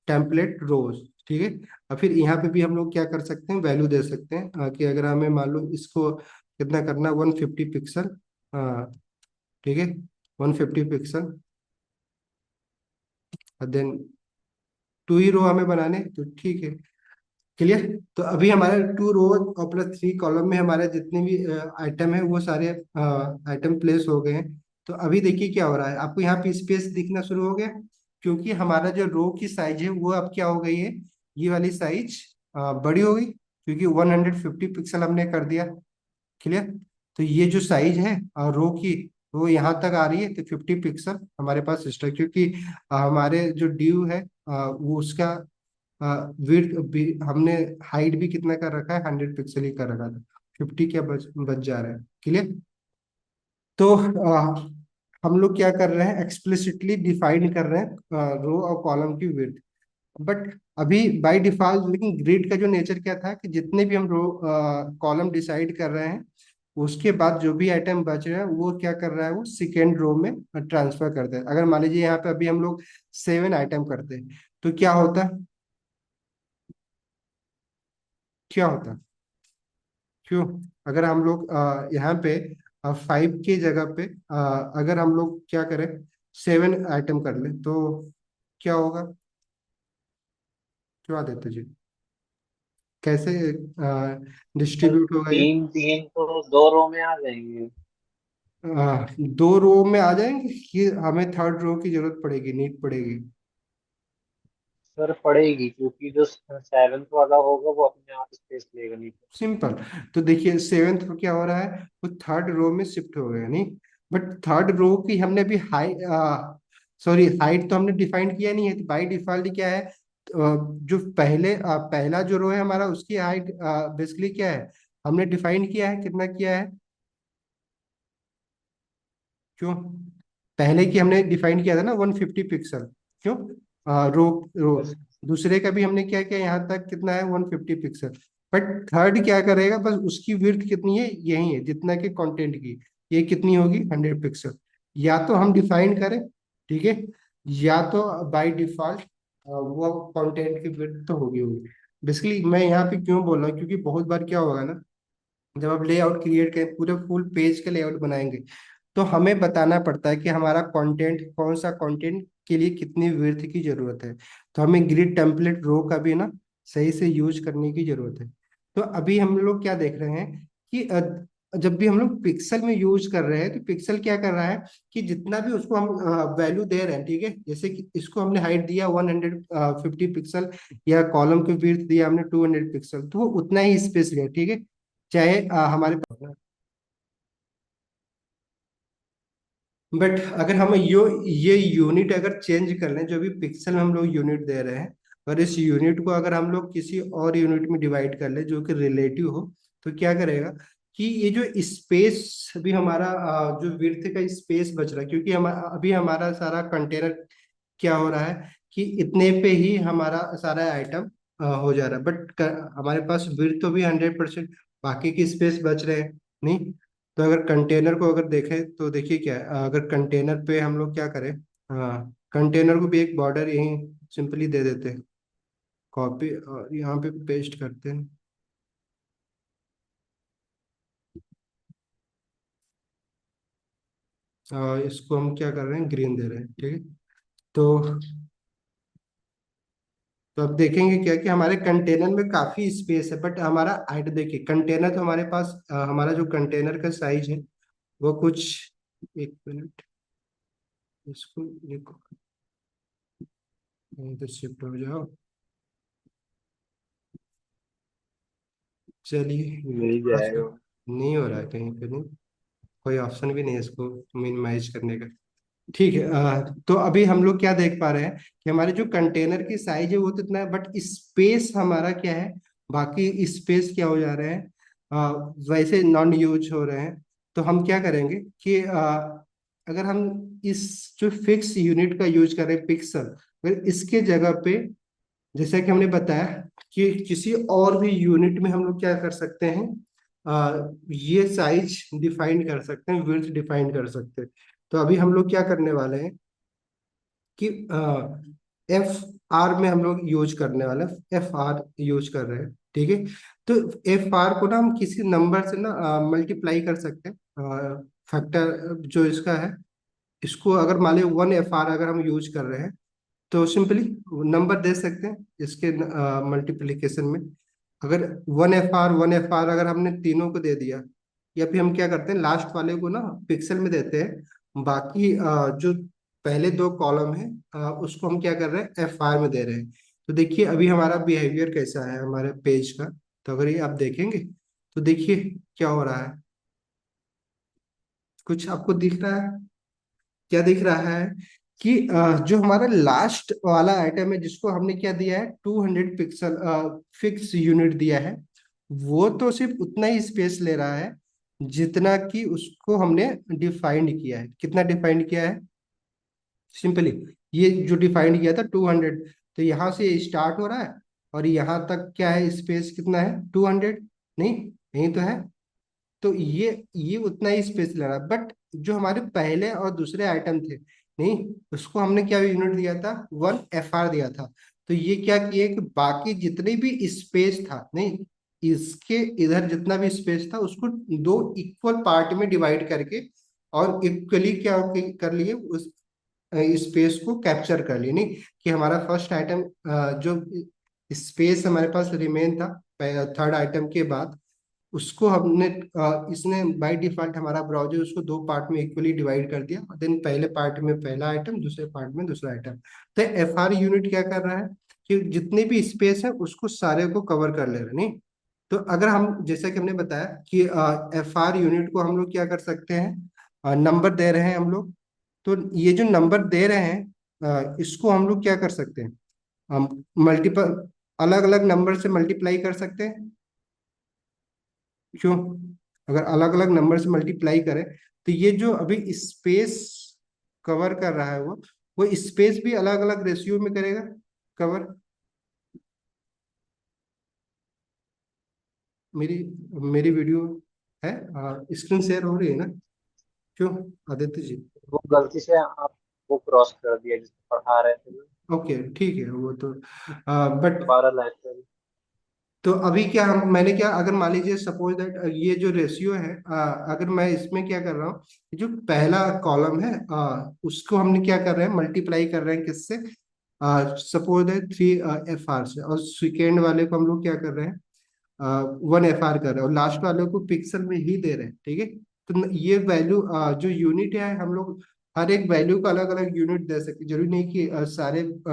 टेम्पलेट रोज। ठीक है। और फिर यहाँ पे भी हम लोग क्या कर सकते हैं, वैल्यू दे सकते हैं कि अगर हमें मान लो इसको कितना करना है 150 पिक्सल, ठीक है, 150 पिक्सल, और देन 2 ही रो हमें बनाने, तो ठीक है। क्लियर। तो अभी हमारे 2 रो और प्लस 3 कॉलम में हमारे जितने भी आइटम है वो सारे आइटम प्लेस हो गए हैं। तो अभी देखिए क्या हो रहा है, आपको यहाँ पे स्पेस दिखना शुरू हो गया, क्योंकि हमारा जो रो की साइज है वो अब क्या हो गई है, ये वाली साइज बड़ी हो गई, क्योंकि 150 पिक्सल हमने कर दिया। क्लियर। तो ये जो साइज है रो की वो यहाँ तक आ रही है, तो 50 पिक्सल हमारे पास एक्स्ट्रा, क्योंकि हमारे जो ड्यू है वो उसका विड्थ भी हमने हाइट भी कितना कर रखा है, 100 पिक्सल ही कर रखा था, 50 क्या बच बच जा रहा है। क्लियर। तो हम लोग क्या कर रहे हैं, एक्सप्लिसिटली डिफाइन कर रहे हैं रो और कॉलम की विड्थ। बट अभी बाय डिफॉल्ट लेकिन ग्रिड का जो नेचर क्या था कि जितने भी हम रो कॉलम डिसाइड कर रहे हैं उसके बाद जो भी आइटम बच रहा है वो क्या कर रहा है, वो सेकेंड रो में ट्रांसफर करते हैं। अगर मान लीजिए यहाँ पे अभी हम लोग 7 आइटम करते हैं तो क्या होता, क्या होता, क्यों, अगर हम लोग यहाँ पे 5 की जगह पे अगर हम लोग क्या करें 7 आइटम कर ले तो क्या होगा, क्यों आदित्य जी, कैसे
सर
डिस्ट्रीब्यूट होगा ये,
तीन तीन तो 2 रो में आ जाएंगे।
2 रो में आ जाएंगे कि हमें थर्ड रो की जरूरत पड़ेगी, नीड पड़ेगी।
सर पड़ेगी, क्योंकि जो 7th वाला होगा वो अपने आप स्पेस लेगा नहीं।
सिंपल। तो देखिए 7th को क्या हो रहा है, वो थर्ड रो में शिफ्ट हो गया नहीं, बट थर्ड रो की हमने भी हाइट, सॉरी हाइट तो हमने डिफाइन किया नहीं है, तो बाई डिफॉल्ट क्या है, जो पहला जो रो है हमारा उसकी हाइट बेसिकली क्या है, हमने डिफाइन किया है, कितना किया है, क्यों, पहले की हमने डिफाइन किया था ना 150 पिक्सल, क्यों, रो
यस।
दूसरे का भी हमने क्या किया, यहाँ तक कितना है 150 पिक्सल। बट थर्ड क्या करेगा, बस उसकी विड्थ कितनी है, यही है जितना कि कंटेंट की, ये कितनी होगी 100 पिक्सल। या तो हम डिफाइन करें, ठीक है, या तो बाय डिफॉल्ट वो कंटेंट की विड्थ तो होगी। बेसिकली मैं यहाँ पे क्यों बोल रहा हूँ, क्योंकि बहुत बार क्या होगा ना, जब आप लेआउट क्रिएट करें पूरे फुल पेज के लेआउट बनाएंगे तो हमें बताना पड़ता है कि हमारा कंटेंट कौन सा कंटेंट के लिए कितनी विड्थ की जरूरत है। तो हमें ग्रिड टेम्पलेट रो का भी ना सही से यूज करने की जरूरत है। तो अभी हम लोग क्या देख रहे हैं कि जब भी हम लोग पिक्सल में यूज कर रहे हैं तो पिक्सल क्या कर रहा है कि जितना भी उसको हम वैल्यू दे रहे हैं, ठीक है, जैसे कि इसको हमने हाइट दिया 150 पिक्सल या कॉलम की विड्थ दिया हमने 200 पिक्सल, तो वो उतना ही स्पेस लिया, ठीक है, चाहे हमारे पास। बट अगर हम ये यूनिट अगर चेंज कर लें, जो भी पिक्सल में हम लोग यूनिट दे रहे हैं, और इस यूनिट को अगर हम लोग किसी और यूनिट में डिवाइड कर ले जो कि रिलेटिव हो, तो क्या करेगा कि ये जो स्पेस भी हमारा जो विड्थ का स्पेस बच रहा है, क्योंकि हम अभी हमारा सारा कंटेनर क्या हो रहा है कि इतने पे ही हमारा सारा आइटम हो जा रहा है, बट हमारे पास विड्थ तो भी 100%, बाकी की स्पेस बच रहे हैं नहीं। तो अगर कंटेनर को अगर देखें तो देखिए क्या है, अगर कंटेनर पे हम लोग क्या करें, हाँ, कंटेनर को भी एक बॉर्डर यहीं सिंपली दे देते हैं, कॉपी और यहाँ पे पेस्ट करते हैं, और इसको हम क्या कर रहे हैं, ग्रीन दे रहे हैं, ठीक है। तो अब देखेंगे क्या कि हमारे कंटेनर में काफी स्पेस है, बट हमारा हाइट देखिए, कंटेनर तो हमारे पास हमारा जो कंटेनर का साइज है वो कुछ, एक मिनट, इसको देखो, यहीं तो शिफ्ट हो जाओ, चलिए,
मिल
थोड़ा सा
जाएगा।
नहीं हो रहा है कहीं पे, नहीं, कोई ऑप्शन भी नहीं है इसको मिनिमाइज करने का। ठीक है, तो अभी हम लोग क्या देख पा रहे हैं कि हमारे जो कंटेनर की साइज है वो तो इतना है, बट स्पेस हमारा क्या है, बाकी स्पेस क्या हो जा रहे हैं, वैसे नॉन यूज हो रहे हैं। तो हम क्या करेंगे कि अगर हम इस जो फिक्स यूनिट का यूज करें पिक्सल, अगर इसके जगह पे, जैसा कि हमने बताया कि किसी और भी यूनिट में हम लोग क्या कर सकते हैं, ये साइज डिफाइन कर सकते हैं, विड्थ डिफाइन कर सकते हैं। तो अभी हम लोग क्या करने वाले हैं कि एफ आर में हम लोग यूज करने वाले हैं, एफ आर यूज कर रहे हैं, ठीक है। तो एफ आर को ना हम किसी नंबर से ना मल्टीप्लाई कर सकते हैं, फैक्टर जो इसका है, इसको अगर मान लो 1 FR अगर हम यूज कर रहे हैं, तो सिंपली नंबर दे सकते हैं इसके मल्टीप्लिकेशन में। अगर 1 FR 1 FR अगर हमने तीनों को दे दिया, या फिर हम क्या करते हैं लास्ट वाले को ना पिक्सल में देते हैं, बाकी जो पहले दो कॉलम है उसको हम क्या कर रहे हैं, FR में दे रहे हैं। तो देखिए अभी हमारा बिहेवियर कैसा है हमारे पेज का। तो अगर ये आप देखेंगे तो देखिए क्या हो रहा है, कुछ आपको दिख रहा है, क्या दिख रहा है कि जो हमारा लास्ट वाला आइटम है जिसको हमने क्या दिया है, 200 पिक्सल फिक्स यूनिट दिया है, वो तो सिर्फ उतना ही स्पेस ले रहा है जितना कि उसको हमने डिफाइंड किया है। कितना डिफाइंड किया है, सिंपली ये जो डिफाइंड किया था 200, तो यहाँ से स्टार्ट हो रहा है और यहाँ तक क्या है, स्पेस कितना है, 200, नहीं, यही तो है। तो ये उतना ही स्पेस ले रहा है, बट जो हमारे पहले और दूसरे आइटम थे, नहीं, उसको हमने क्या यूनिट दिया था, 1 FR दिया था। तो ये क्या किए कि बाकी जितने भी स्पेस था, नहीं, इसके इधर जितना भी स्पेस था उसको दो इक्वल पार्ट में डिवाइड करके और इक्वली क्या कर लिए, उस स्पेस को कैप्चर कर लिए, नहीं, कि हमारा फर्स्ट आइटम जो स्पेस हमारे पास रिमेन था थर्ड आइटम के बाद, उसको हमने इसने बाय डिफॉल्ट हमारा ब्राउजर उसको दो पार्ट में इक्वली डिवाइड कर दिया, और देन पहले पार्ट में पहला आइटम, दूसरे पार्ट में दूसरा आइटम। तो FR यूनिट क्या कर रहा है कि जितने भी स्पेस है उसको सारे को कवर कर ले रहा है, नहीं। तो अगर हम जैसा कि हमने बताया कि FR यूनिट को हम लोग क्या कर सकते हैं, नंबर दे रहे हैं हम लोग, तो ये जो नंबर दे रहे हैं इसको हम लोग क्या कर सकते हैं, हम मल्टीपल अलग अलग नंबर से मल्टीप्लाई कर सकते हैं। क्यों, अगर अलग अलग नंबर से मल्टीप्लाई करें तो ये जो अभी स्पेस कवर कर रहा है वो स्पेस भी अलग अलग रेशियो में करेगा कवर। मेरी मेरी वीडियो है, स्क्रीन शेयर हो रही है ना, क्यों, आदित्य जी?
वो गलती से आप वो क्रॉस कर दिया जिसको पढ़ा रहे थे।
ओके, ठीक है, वो तो बट
दोबारा लाइव कर।
तो अभी क्या हम मैंने क्या, अगर मान लीजिए सपोज दैट ये जो रेशियो है, अगर मैं इसमें क्या कर रहा हूँ, जो पहला कॉलम है उसको हमने क्या कर रहे हैं, मल्टीप्लाई कर रहे हैं किससे, सपोज दैट 3 FR से, और सेकेंड वाले को हम लोग क्या कर रहे हैं, 1 FR कर रहे हैं और लास्ट वाले को पिक्सल में ही दे रहे हैं, ठीक है। तो ये वैल्यू जो यूनिट है, हम लोग हर एक वैल्यू को अलग अलग यूनिट दे सकते हैं। जरूरी नहीं कि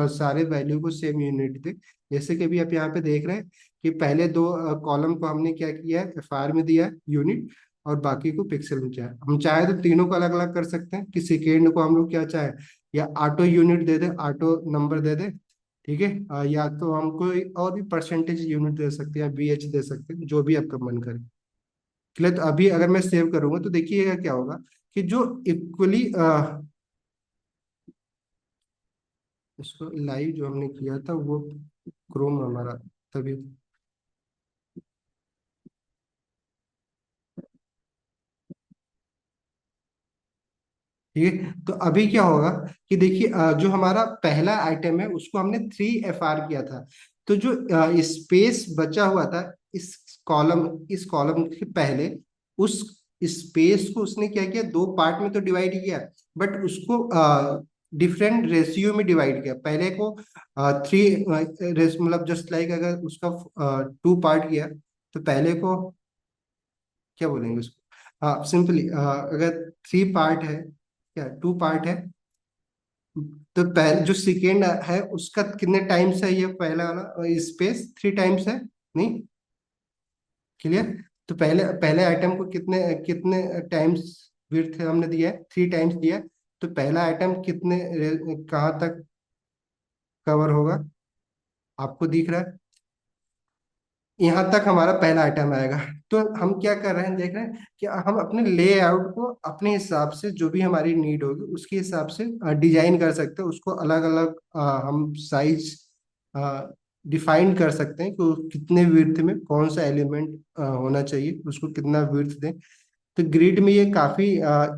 सारे वैल्यू को सेम यूनिट दे। जैसे कि अभी आप यहाँ पे देख रहे हैं कि पहले दो कॉलम को हमने क्या किया है, FR में दिया है यूनिट, और बाकी को पिक्सल में किया है। हम चाहे तो तीनों को अलग अलग कर सकते हैं कि सेकेंड को हम लोग क्या चाहे, या ऑटो यूनिट दे दे, ऑटो नंबर दे दे, ठीक है। या तो हम कोई और भी परसेंटेज यूनिट दे सकते हैं, BH दे सकते हैं, जो भी आपका मन करे। क्लियर। तो अभी अगर मैं सेव करूंगा तो देखिएगा क्या होगा कि जो इक्वली इसको लाइव जो हमने किया था वो क्रोम हमारा तभी, ठीक है। तो अभी क्या होगा कि देखिए जो हमारा पहला आइटम है उसको हमने 3 FR किया था। तो जो स्पेस बचा हुआ था इस कॉलम के पहले, उस स्पेस को उसने क्या किया, दो पार्ट में तो डिवाइड किया, बट उसको डिफरेंट रेशियो में डिवाइड किया। पहले को 3 मतलब जस्ट लाइक अगर उसका 2 पार्ट किया, तो पहले को क्या बोलेंगे उसको, हाँ सिंपली अगर 3 पार्ट है, क्या 2 पार्ट है, तो पहले जो सेकेंड है उसका कितने टाइम्स है, ये पहला वाला स्पेस 3 टाइम्स है, नहीं। क्लियर। तो पहले पहले आइटम को कितने कितने टाइम्स विड्थ हमने दिया है, 3 टाइम्स दिया है। तो पहला आइटम कितने कहाँ तक कवर होगा, आपको दिख रहा है, यहाँ तक हमारा पहला आइटम आएगा। तो हम क्या कर रहे हैं, देख रहे हैं कि हम अपने लेआउट को अपने हिसाब से, जो भी हमारी नीड होगी उसके हिसाब से डिजाइन कर सकते हैं। उसको अलग अलग हम साइज डिफाइन कर सकते हैं कि कितने विड्थ में कौन सा एलिमेंट होना चाहिए, उसको कितना विड्थ दें। तो ग्रिड में ये काफी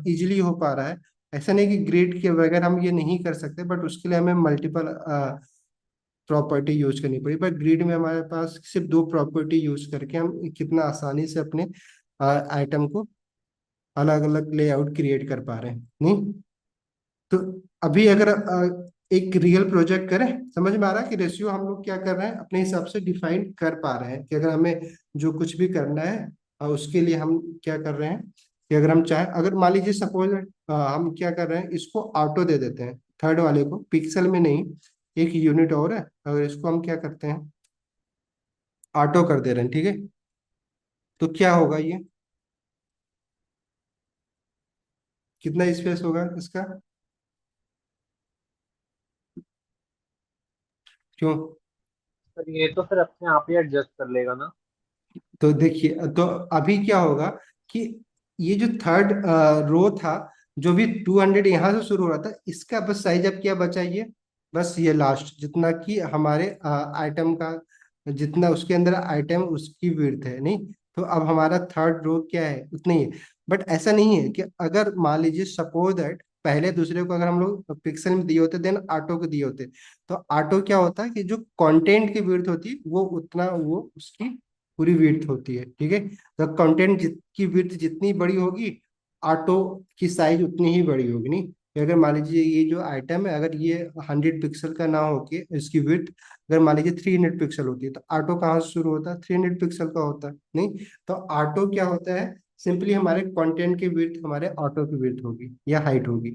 इजीली हो पा रहा है। ऐसा नहीं कि ग्रिड के बगैर हम ये नहीं कर सकते, बट उसके लिए हमें मल्टीपल प्रॉपर्टी यूज करनी पड़ी। पर ग्रिड में हमारे पास सिर्फ 2 प्रॉपर्टी यूज करके हम कितना आसानी से अपने आइटम को अलग अलग लेआउट क्रिएट कर पा रहे हैं, नहीं। तो अभी अगर एक रियल प्रोजेक्ट करें, समझ में आ रहा है कि रेशियो हम लोग क्या कर रहे हैं, अपने हिसाब से डिफाइन कर पा रहे हैं कि अगर हमें जो कुछ भी करना है उसके लिए हम क्या कर रहे हैं कि अगर हम चाहे, अगर मान लीजिए सपोज हम क्या कर रहे हैं, इसको ऑटो दे देते हैं, थर्ड वाले को पिक्सल में नहीं, एक यूनिट और है, अगर इसको हम क्या करते हैं, ऑटो कर दे रहे हैं, ठीक है। तो क्या होगा ये, कितना स्पेस होगा इसका, क्यों।
सर ये तो फिर अपने आप ही एडजस्ट कर लेगा ना।
तो देखिए, तो अभी क्या होगा कि ये जो थर्ड रो था, जो भी 200 यहाँ से शुरू हो रहा था, इसका बस साइज अब क्या बचा, ये बस ये लास्ट जितना कि हमारे आइटम का, जितना उसके अंदर आइटम उसकी विड्थ है, नहीं। तो अब हमारा थर्ड रो क्या है, उतना ही है। बट ऐसा नहीं है कि अगर मान लीजिए सपोज दैट पहले दूसरे को अगर हम लोग पिक्सल में दिए होते, देन ऑटो को दिए होते, तो ऑटो क्या होता है कि जो कंटेंट की विड्थ होती है वो उतना वो उसकी पूरी विड्थ होती है, ठीक है। तो कंटेंट की विड्थ जितनी बड़ी होगी, ऑटो की साइज उतनी ही बड़ी होगी, नहीं। कि अगर मान लीजिए ये जो आइटम है, अगर ये 100 पिक्सल का ना होके इसकी विड्थ अगर मान लीजिए 300 पिक्सल होती है, तो ऑटो कहाँ से शुरू होता है, 300 पिक्सल का होता है, नहीं। तो ऑटो क्या होता है, सिंपली हमारे कंटेंट की विड्थ हमारे ऑटो की विड्थ होगी या हाइट होगी।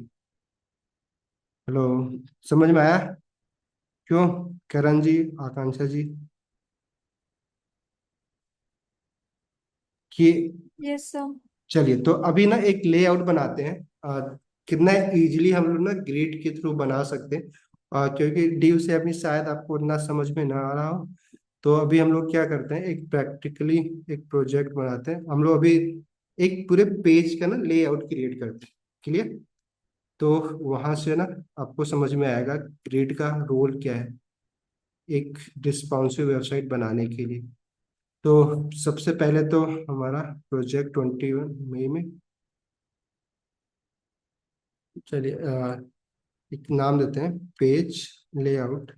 हेलो, समझ में आया, क्यों, करण जी, आकांक्षा जी, कि
यस सर।
चलिए तो अभी ना एक लेआउट बनाते हैं। कितना इजीली हम लोग ना ग्रिड के थ्रू बना सकते हैं, क्योंकि डीव से अभी शायद आपको उतना समझ में ना आ रहा हो। तो अभी हम लोग क्या करते हैं, एक प्रैक्टिकली एक प्रोजेक्ट बनाते हैं हम लोग अभी। एक पूरे पेज का ना लेआउट क्रिएट करते हैं, क्लियर। तो वहां से ना आपको समझ में आएगा ग्रिड का रोल क्या है एक रिस्पॉन्सिव वेबसाइट बनाने के लिए। तो सबसे पहले तो हमारा प्रोजेक्ट 21 मई में, चलिए एक नाम देते हैं, पेज लेआउट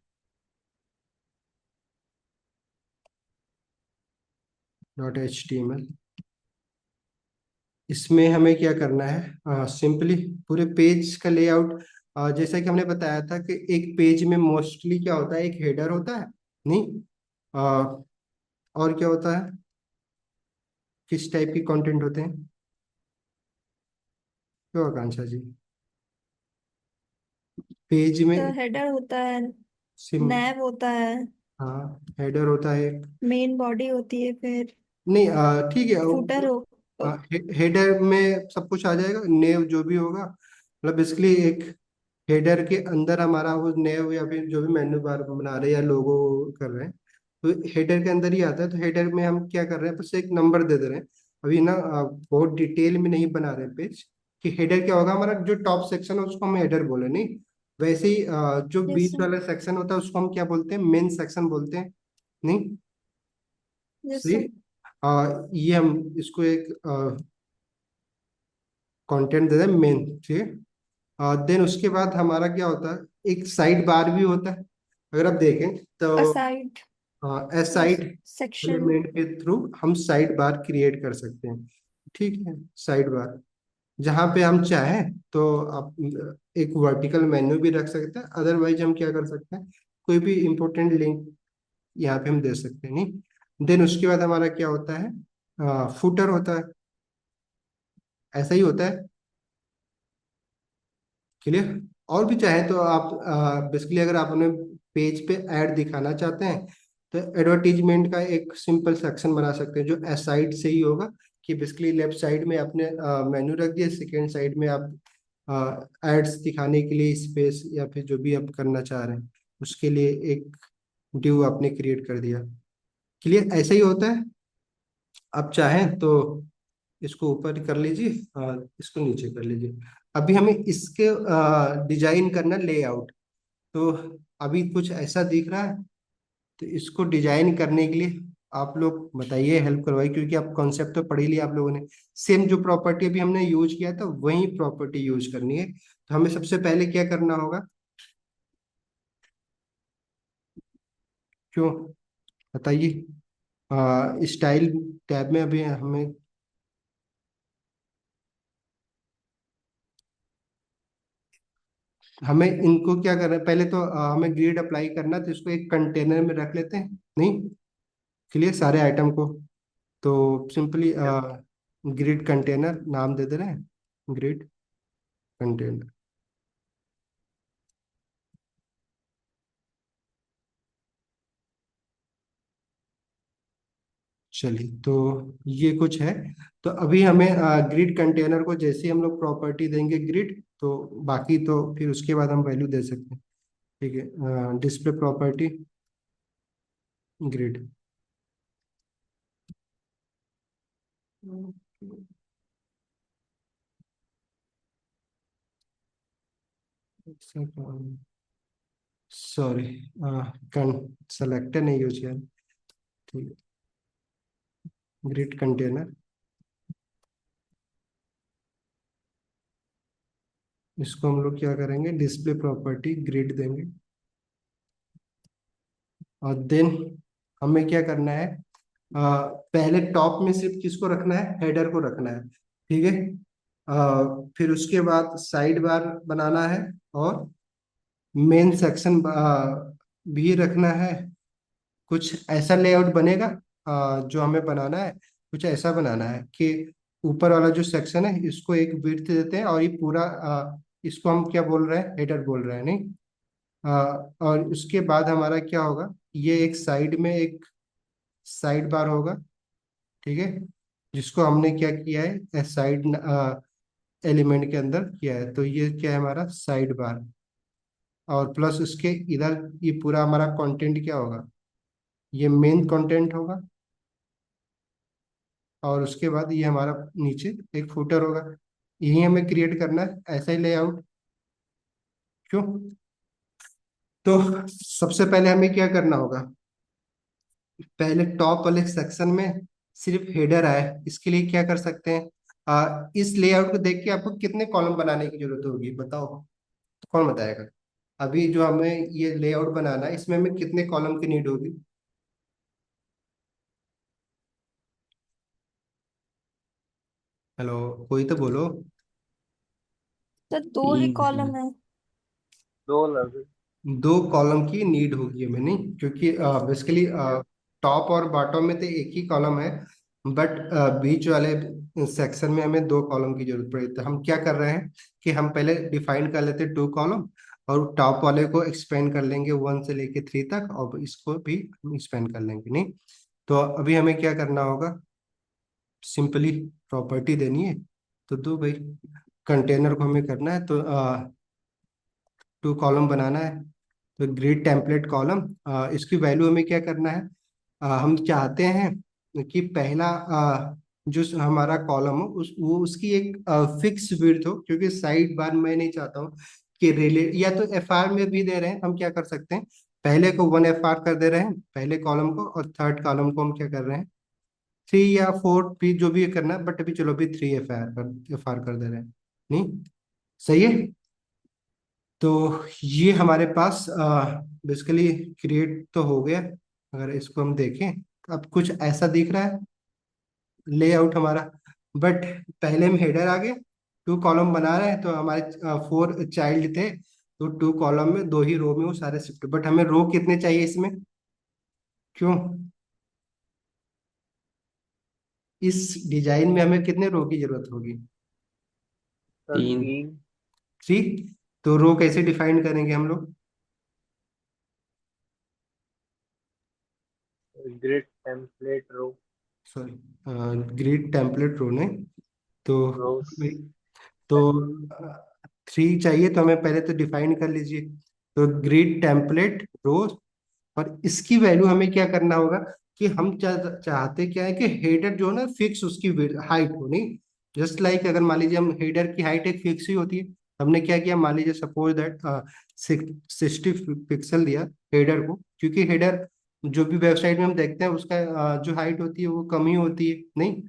.html। इसमें हमें क्या करना है, सिंपली पूरे पेज का लेआउट, जैसा कि हमने बताया था कि एक पेज में मोस्टली क्या होता है, एक हेडर होता है, नहीं। अ, और क्या होता है, किस टाइप की कंटेंट होते हैं? क्यों आकांक्षा जी? पेज में
तो हेडर होता है,
सिम
नैव होता है,
हाँ, हेडर होता है।
मेन बॉडी होती है, फिर
नहीं ठीक है
फुटर हो।
हेडर में सब कुछ आ जाएगा, नेव जो भी होगा, मतलब बेसिकली एक हेडर के अंदर हमारा वो नेव या फिर जो भी मेन्यू बार बना रहे हैं या लोगो कर रहे हैं, तो हेडर के अंदर ही आता है। तो हेडर में हम क्या कर रहे हैं, बस एक नंबर दे दे रहे हैं। अभी ना बहुत डिटेल में नहीं बना रहे पेज कि हेडर क्या होगा। हमारा जो टॉप सेक्शन है उसको हम हेडर बोले नहीं, वैसे ही जो
यस
बीच
सर।
वाला सेक्शन होता है उसको हम क्या बोलते हैं, मेन सेक्शन बोलते हैं। नहीं
यस
सही।
सर।
ये हम इसको एक कंटेंट दे दें मेन, ठीक है। देन उसके बाद हमारा क्या होता है, एक साइड बार भी होता है। अगर आप देखें तो
aside.
S side
section.
Element के थ्रू हम साइड बार क्रिएट कर सकते हैं। ठीक है, साइड बार जहाँ पे हम चाहें तो आप एक वर्टिकल मेन्यू भी रख सकते हैं। अदरवाइज हम क्या कर सकते हैं, कोई भी इंपॉर्टेंट लिंक यहाँ पे हम दे सकते हैं। नहीं, देन उसके बाद हमारा क्या होता है, फुटर होता है। ऐसा ही होता है, क्लियर। और भी चाहे तो आप बेसिकली अगर आप अपने पेज पे ऐड दिखाना चाहते हैं तो एडवर्टीजमेंट का एक सिंपल सेक्शन बना सकते हैं जो एस साइड से ही होगा, कि बेसिकली लेफ्ट साइड में आपने मेन्यू रख दिया, सेकेंड साइड में आप एड्स दिखाने के लिए स्पेस या फिर जो भी आप करना चाह रहे हैं उसके लिए एक ड्यू आपने क्रिएट कर दिया। क्लियर, ऐसा ही होता है। आप चाहें तो इसको ऊपर कर लीजिए और इसको नीचे कर लीजिए। अभी हमें इसके डिजाइन करना लेआउट। तो अभी कुछ ऐसा दिख रहा है, तो इसको डिजाइन करने के लिए आप लोग बताइए, हेल्प करवाइए, क्योंकि आप कॉन्सेप्ट तो पढ़ ही लिया आप लोगों ने। सेम जो प्रॉपर्टी अभी हमने यूज किया था वही प्रॉपर्टी यूज करनी है। तो हमें सबसे पहले क्या करना होगा, क्यों बताइए। स्टाइल टैब में अभी हमें इनको क्या करना है, पहले तो हमें ग्रिड अप्लाई करना है, तो इसको एक कंटेनर में रख लेते हैं। नहीं, क्लियर सारे आइटम को। तो सिंपली ग्रिड कंटेनर नाम दे दे रहे हैं, ग्रिड कंटेनर। चलिए, तो ये कुछ है। तो अभी हमें ग्रिड कंटेनर को जैसे ही हम लोग प्रॉपर्टी देंगे ग्रिड, तो बाकी तो फिर उसके बाद हम वैल्यू दे सकते हैं। ठीक है, डिस्प्ले प्रॉपर्टी ग्रिड। सॉरी, कन सेलेक्टर नहीं यूज किया। ठीक है, ग्रिड कंटेनर, इसको हम लोग क्या करेंगे, डिस्प्ले प्रॉपर्टी ग्रिड देंगे। और देन हमें क्या करना है, पहले टॉप में सिर्फ किसको रखना है, हेडर को रखना है। ठीक है, फिर उसके बाद साइड बार बनाना है और मेन सेक्शन भी रखना है। कुछ ऐसा लेआउट बनेगा जो हमें बनाना है, कुछ ऐसा बनाना है कि ऊपर वाला जो सेक्शन है इसको एक विड्थ देते हैं और ये पूरा इसको हम क्या बोल रहे हैं, हेडर बोल रहे हैं। नहीं, और उसके बाद हमारा क्या होगा, ये एक साइड में एक साइड बार होगा। ठीक है, जिसको हमने क्या किया है, साइड एलिमेंट के अंदर किया है, तो ये क्या है हमारा साइड बार। और प्लस उसके इधर ये पूरा हमारा कंटेंट क्या होगा, ये मेन कंटेंट होगा। और उसके बाद ये हमारा नीचे एक फुटर होगा। यही हमें क्रिएट करना है, ऐसा ही लेआउट। क्यों, तो सबसे पहले हमें क्या करना होगा, पहले टॉप वाले सेक्शन में सिर्फ हेडर आए, इसके लिए क्या कर सकते हैं, इस लेआउट को देख के आपको कितने कॉलम बनाने की जरूरत होगी बताओ, तो कौन बताएगा। अभी जो हमें ये लेआउट बनाना है इसमें हमें कितने कॉलम की नीड होगी। हेलो, कोई तो बोलो।
तो दो ही
तीन है।
कॉलम है।
दो लग।
दो कॉलम की नीड होगी हमें, नहीं, क्योंकि बेसिकली टॉप और बॉटम में तो एक ही कॉलम है। बट बीच वाले सेक्शन में हमें 2 कॉलम की जरूरत पड़ी, तो हम क्या कर रहे हैं कि हम पहले डिफाइन कर लेते 2 कॉलम, और टॉप वाले को एक्सपेंड कर लेंगे 1 से लेके 3 तक, और इसको भी हम एक्सपेंड कर लेंगे। नहीं, तो अभी हमें क्या करना होगा, सिंपली प्रॉपर्टी देनी है, तो दो भाई, कंटेनर को हमें करना है, तो 2 कॉलम बनाना है। तो ग्रिड टेम्पलेट कॉलम, इसकी वैल्यू हमें क्या करना है, हम चाहते हैं कि पहला जो हमारा कॉलम हो वो उसकी एक फिक्स विड्थ हो, क्योंकि साइड बार मैं नहीं चाहता हूँ कि रिले, या तो एफ आर में भी दे रहे हैं, हम क्या कर सकते हैं, पहले को 1 FR कर दे रहे हैं पहले कॉलम को, और थर्ड कॉलम को हम क्या कर रहे हैं 3 या 4 भी, जो भी करना है, बट अभी चलो अभी 3 FR कर दे रहे हैं। नहीं, सही है। तो ये हमारे पास बेसिकली क्रिएट तो हो गया। अगर इसको हम देखें, अब कुछ ऐसा दिख रहा है लेआउट हमारा, बट पहले में हेडर आ गया, 2 कॉलम बना रहे हैं, तो हमारे 4 चाइल्ड थे, तो 2 कॉलम में 2 ही रो में वो सारे शिफ्ट, बट हमें रो कितने चाहिए इसमें, क्यों, इस डिजाइन में हमें कितने रो की जरूरत होगी,
सर
3।
3।
3। तो रो कैसे डिफाइन करेंगे हम लोग,
ग्रिड टेम्पलेट रो।
सॉरी, ग्रिड टेम्पलेट रो ने, तो
रोज।
तो 3 चाहिए, तो हमें पहले तो डिफाइन कर लीजिए, तो ग्रिड टेम्पलेट रोज, और इसकी वैल्यू हमें क्या करना होगा कि हम चाहते क्या है कि हेडर जो है ना फिक्स उसकी हाइट हो, नहीं, जस्ट लाइक अगर मान लीजिए हम हेडर की हाइट एक फिक्स ही होती है, हमने क्या किया, मान लीजिए सपोज दैट 60 पिक्सल दिया हेडर को, क्योंकि हेडर जो भी वेबसाइट में हम देखते हैं उसका जो हाइट होती है वो कम ही होती है, नहीं,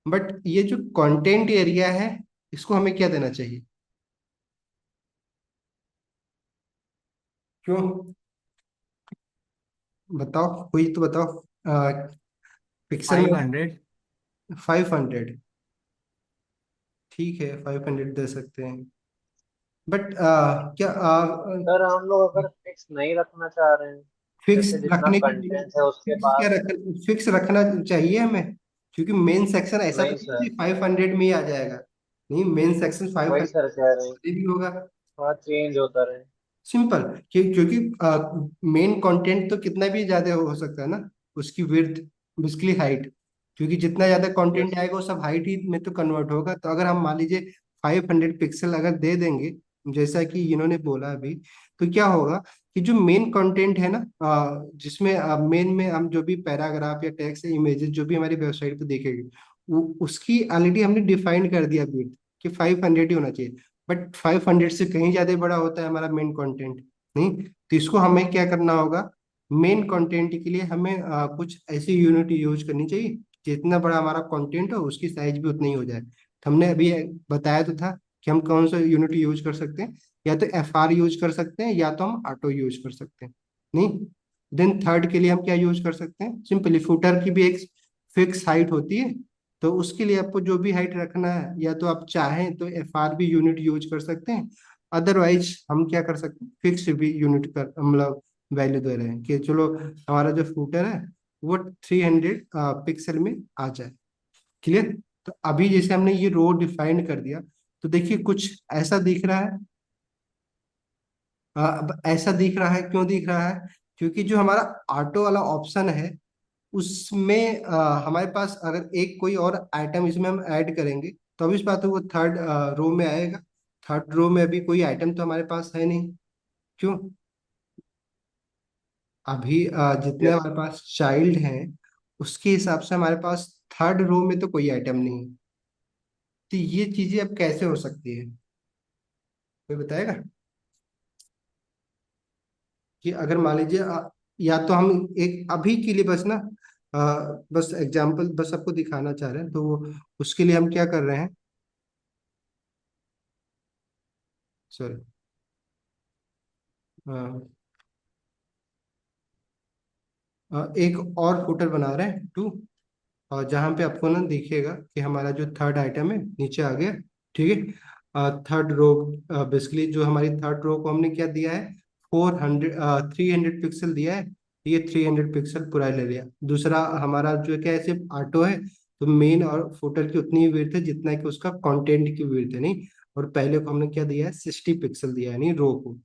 बट ये जो कंटेंट एरिया है इसको हमें क्या देना चाहिए, क्यों, बताओ, कोई तो बताओ, पिक्सल में,
500।
500, ठीक है 500 दे सकते हैं, बट क्या
सर हम लोग अगर फिक्स नहीं रखना चाह रहे हैं,
फिक्स
जैसे जितना
रखने की,
कंटेंट है उसके
फिक्स क्या
बाद।
रख, फिक्स रखना चाहिए हमें, क्योंकि मेन सेक्शन ऐसा तो
नहीं
नहीं
सर,
कि 500 में ही आ जाएगा, नहीं, मेन सेक्शन फाइव
वही सर कह रहे हैं,
हंड्रेड भी होगा,
थोड़ा चेंज होता रहे।
सिंपल, क्योंकि मेन कंटेंट तो कितना भी ज्यादा हो सकता है ना, उसकी विड्थ, बेसिकली हाइट, क्योंकि जितना ज्यादा कंटेंट
यस
आएगा वो सब हाइट ही में तो कन्वर्ट होगा, तो अगर हम मान लीजिए 500 पिक्सल अगर दे देंगे, जैसा कि इन्होंने बोला अभी, तो क्या होगा कि जो मेन कंटेंट है ना, जिसमें मेन में हम जो भी पैराग्राफ या टेक्स्ट या इमेजेस जो भी हमारी वेबसाइट पे देखेंगे, वो उसकी ऑलरेडी हमने डिफाइन कर दिया विड्थ कि 500 ही होना चाहिए, बट 500 से कहीं ज्यादा बड़ा होता है हमारा मेन कंटेंट, नहीं, तो इसको हमें क्या करना होगा, मेन कंटेंट के लिए हमें कुछ ऐसी यूनिट यूज करनी चाहिए, जितना बड़ा हमारा कंटेंट हो उसकी साइज भी उतनी ही हो जाए, तो हमने अभी बताया तो था कि हम कौन सा यूनिट यूज कर सकते हैं, या तो FR यूज कर सकते हैं, या तो हम ऑटो यूज कर सकते हैं, नहीं, देन थर्ड के लिए हम क्या यूज कर सकते हैं, सिंपली फुटर की भी एक फिक्स हाइट होती है, तो उसके लिए आपको जो भी हाइट रखना है, या तो आप चाहें तो FR भी यूनिट यूज कर सकते हैं, अदरवाइज हम क्या कर सकते हैं, फिक्स भी यूनिट कर, मतलब वैल्यू दे रहे हैं कि चलो हमारा जो फुटर है वो 300 पिक्सल में आ जाए, क्लियर। तो अभी जैसे हमने ये रो डिफाइन कर दिया, तो देखिए कुछ ऐसा दिख रहा है, अब ऐसा दिख रहा है, क्यों दिख रहा है, क्योंकि जो हमारा ऑटो वाला ऑप्शन है उसमें हमारे पास अगर एक कोई और आइटम इसमें हम ऐड करेंगे, तो अब इस बात है वो थर्ड रो में आएगा, थर्ड रो में अभी कोई आइटम तो हमारे पास है नहीं, क्यों, अभी जितने
यस।
हमारे पास चाइल्ड हैं उसके हिसाब से हमारे पास थर्ड रो में तो कोई आइटम नहीं है, तो ये चीजें अब कैसे हो सकती है, कोई बताएगा, कि अगर मान लीजिए या तो हम एक अभी के लिए बस ना, बस एग्जांपल बस आपको दिखाना चाह रहे हैं, तो वो उसके लिए हम क्या कर रहे हैं, सॉरी, एक और फुटर बना रहे हैं 2, और जहाँ पे आपको ना दिखेगा कि हमारा जो थर्ड आइटम है नीचे आ गया, ठीक है, थर्ड रो, बेसिकली जो हमारी थर्ड रो को हमने क्या दिया है, 300 पिक्सल दिया है, ये 300 पिक्सल पूरा ले लिया, दूसरा हमारा जो क्या है सिर्फ ऑटो है, तो मेन और फुटर की उतनी ही विड्थ है जितना कि उसका कंटेंट की विड्थ है, नहीं। और पहले को हमने क्या दिया है, 60 पिक्सल दिया है, नहीं, रो को।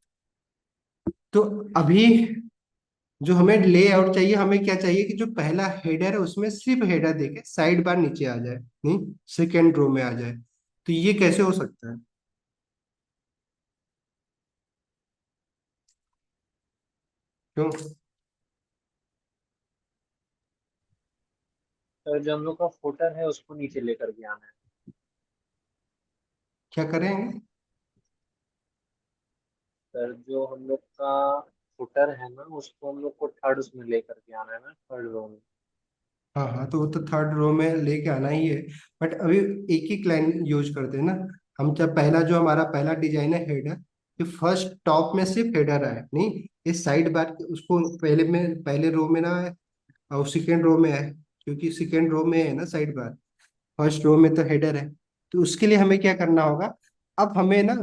तो अभी जो हमें लेआउट चाहिए, हमें क्या चाहिए कि जो पहला हेडर है उसमें सिर्फ हेडर देके साइड बार नीचे आ जाए, नहीं, सेकेंड रो में आ जाए। तो ये कैसे हो सकता है? क्यों?
सर जो हम लोग का फुटर है उसको नीचे लेकर के आना है।
क्या करेंगे?
सर जो हम लोग का फुटर है ना उसको हम लोग को थर्ड उसमें लेकर के आना है ना, थर्ड रो में।
हाँ हाँ, तो वो तो थर्ड रो में लेके आना ही है। बट अभी एक ही लाइन यूज करते हैं ना। हम जब पहला जो हमारा पहला डिजाइन है हेडर, कि फर्स्ट टॉप में सिर्फ हेडर आए, नहीं, इस साइड बार उसको पहले रो में ना आए और सेकेंड रो में आए, क्योंकि सेकेंड रो में है ना साइड बार, फर्स्ट रो में तो हेडर है। तो उसके लिए हमें क्या करना होगा? अब हमें ना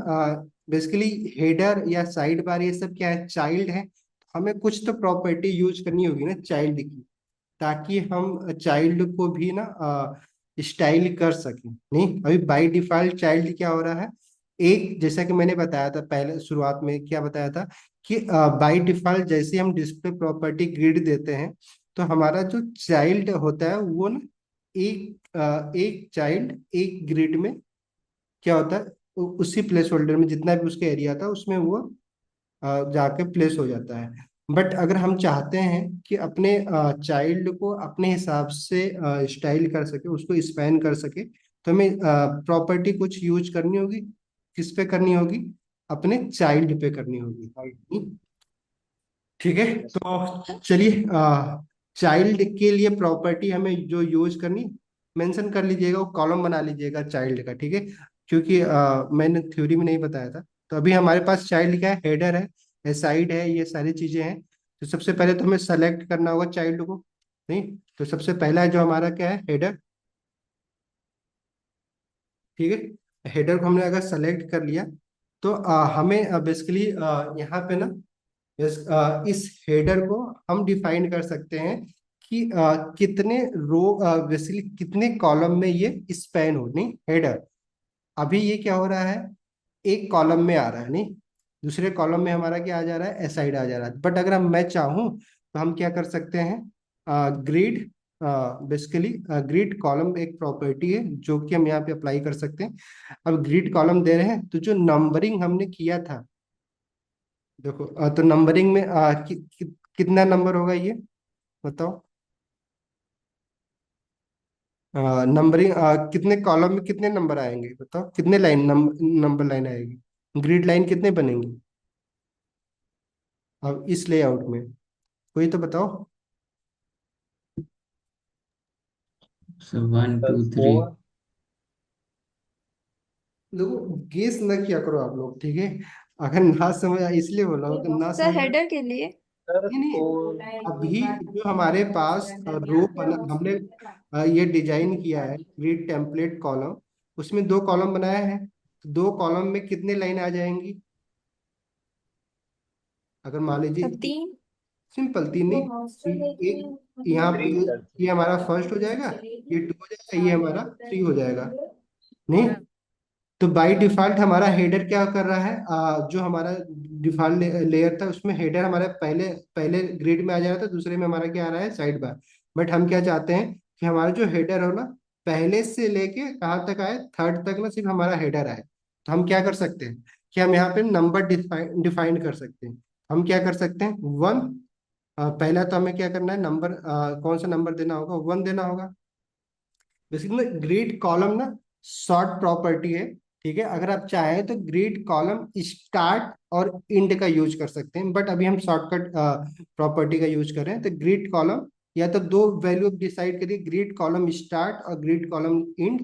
बेसिकली हेडर या साइड बार ये सब क्या है, चाइल्ड है। हमें कुछ तो प्रॉपर्टी यूज करनी होगी ना चाइल्ड की, ताकि हम चाइल्ड को भी ना स्टाइल कर सकें, नहीं। अभी बाय डिफॉल्ट चाइल्ड क्या हो रहा है, एक, जैसा कि मैंने बताया था पहले शुरुआत में क्या बताया था, कि बाय डिफॉल्ट जैसे हम डिस्प्ले प्रॉपर्टी ग्रिड देते हैं, तो हमारा जो चाइल्ड होता है वो ना एक चाइल्ड एक ग्रिड में क्या होता है, उसी प्लेस होल्डर में जितना भी उसका एरिया था उसमें वो जाके प्लेस हो जाता है। बट अगर हम चाहते हैं कि अपने चाइल्ड को अपने हिसाब से स्टाइल कर सके, उसको स्पैन कर सके, तो हमें प्रॉपर्टी कुछ यूज करनी होगी। किस पे करनी होगी? अपने चाइल्ड पे करनी होगी। ठीक है,
यस सर।
तो चलिए, चाइल्ड के लिए प्रॉपर्टी हमें जो यूज करनी, मेंशन कर लीजिएगा, वो कॉलम बना लीजिएगा चाइल्ड का, ठीक है। क्योंकि मैंने थ्योरी में नहीं बताया था। तो अभी हमारे पास चाइल्ड क्या है, हेडर है, साइड है, ये सारी चीजें हैं। तो सबसे पहले तो हमें सेलेक्ट करना होगा चाइल्ड को, नहीं। तो सबसे पहला जो हमारा क्या है, हेडर, ठीक है। हेडर को हमने अगर सेलेक्ट कर लिया, तो हमें बेसिकली यहाँ पे ना इस हेडर को हम डिफाइन कर सकते हैं कि कितने रो, बेसिकली कितने कॉलम में ये स्पैन हो, नहीं, हेडर। अभी ये क्या हो रहा है, एक कॉलम में आ रहा है, नहीं, दूसरे कॉलम में हमारा क्या आ जा रहा है, एसाइड आ जा रहा है। बट अगर हम मैं चाहूँ तो हम क्या कर सकते हैं, ग्रिड, बेसिकली ग्रिड कॉलम एक प्रॉपर्टी है जो कि हम यहाँ पे अप्लाई कर सकते हैं। अब ग्रिड कॉलम दे रहे हैं तो जो नंबरिंग हमने किया था, देखो, तो नंबरिंग में कितना नंबर होगा ये बताओ। नंबरिंग कितने कॉलम में कितने नंबर आएंगे बताओ, कितने लाइन नंबर लाइन आएगी, ग्रिड लाइन कितने बनेंगी अब इस लेआउट में, कोई तो बताओ।
So one,
sir
two, three.
4।
देखो, गेस ना किया करो आप लोग, ठीक है। अगर ना समझ इसलिए बोला हो कि ना
सर
समझ
हेडर के लिए।
सर
नहीं नहीं,
फोर।
अभी जो हमारे पास रो बना, हमने ये डिजाइन किया है ग्रिड टेम्पलेट कॉलम, उसमें दो कॉलम बनाया है। तो दो कॉलम में कितने लाइन आ जाएंगी? अगर मान
अब
लीजिए,
तीन।
सिंपल तीन, नहीं, एक यहाँ पे,
3 सर।
ये हमारा फर्स्ट हो जाएगा, ये टू हो जाएगा, ये हमारा थ्री हो जाएगा, नहीं। तो बाय डिफॉल्ट हमारा हेडर क्या कर रहा है, जो हमारा डिफॉल्ट लेयर था उसमें हेडर हमारा पहले पहले ग्रिड में आ जा रहा था, दूसरे में हमारा क्या आ रहा है, साइड बार। बट हम क्या चाहते हैं कि हमारा जो हेडर हो ना, पहले से लेके कहाँ तक आए, थर्ड तक ना सिर्फ हमारा हेडर आए। तो हम क्या कर सकते हैं कि हम यहाँ पे नंबर डिफाइन कर सकते हैं। हम क्या कर सकते हैं, वन। पहला तो हमें क्या करना है, नंबर, कौन सा नंबर देना होगा, वन देना होगा। बेसिकली ग्रिड कॉलम ना शॉर्ट प्रॉपर्टी है, ठीक है। अगर आप चाहें तो ग्रिड कॉलम स्टार्ट और इंड का यूज कर सकते हैं, बट अभी हम शॉर्टकट प्रॉपर्टी का यूज कर रहे हैं। तो ग्रिड कॉलम, या तो दो वैल्यू डिसाइड करिए, ग्रिड कॉलम स्टार्ट और ग्रिड कॉलम इंड,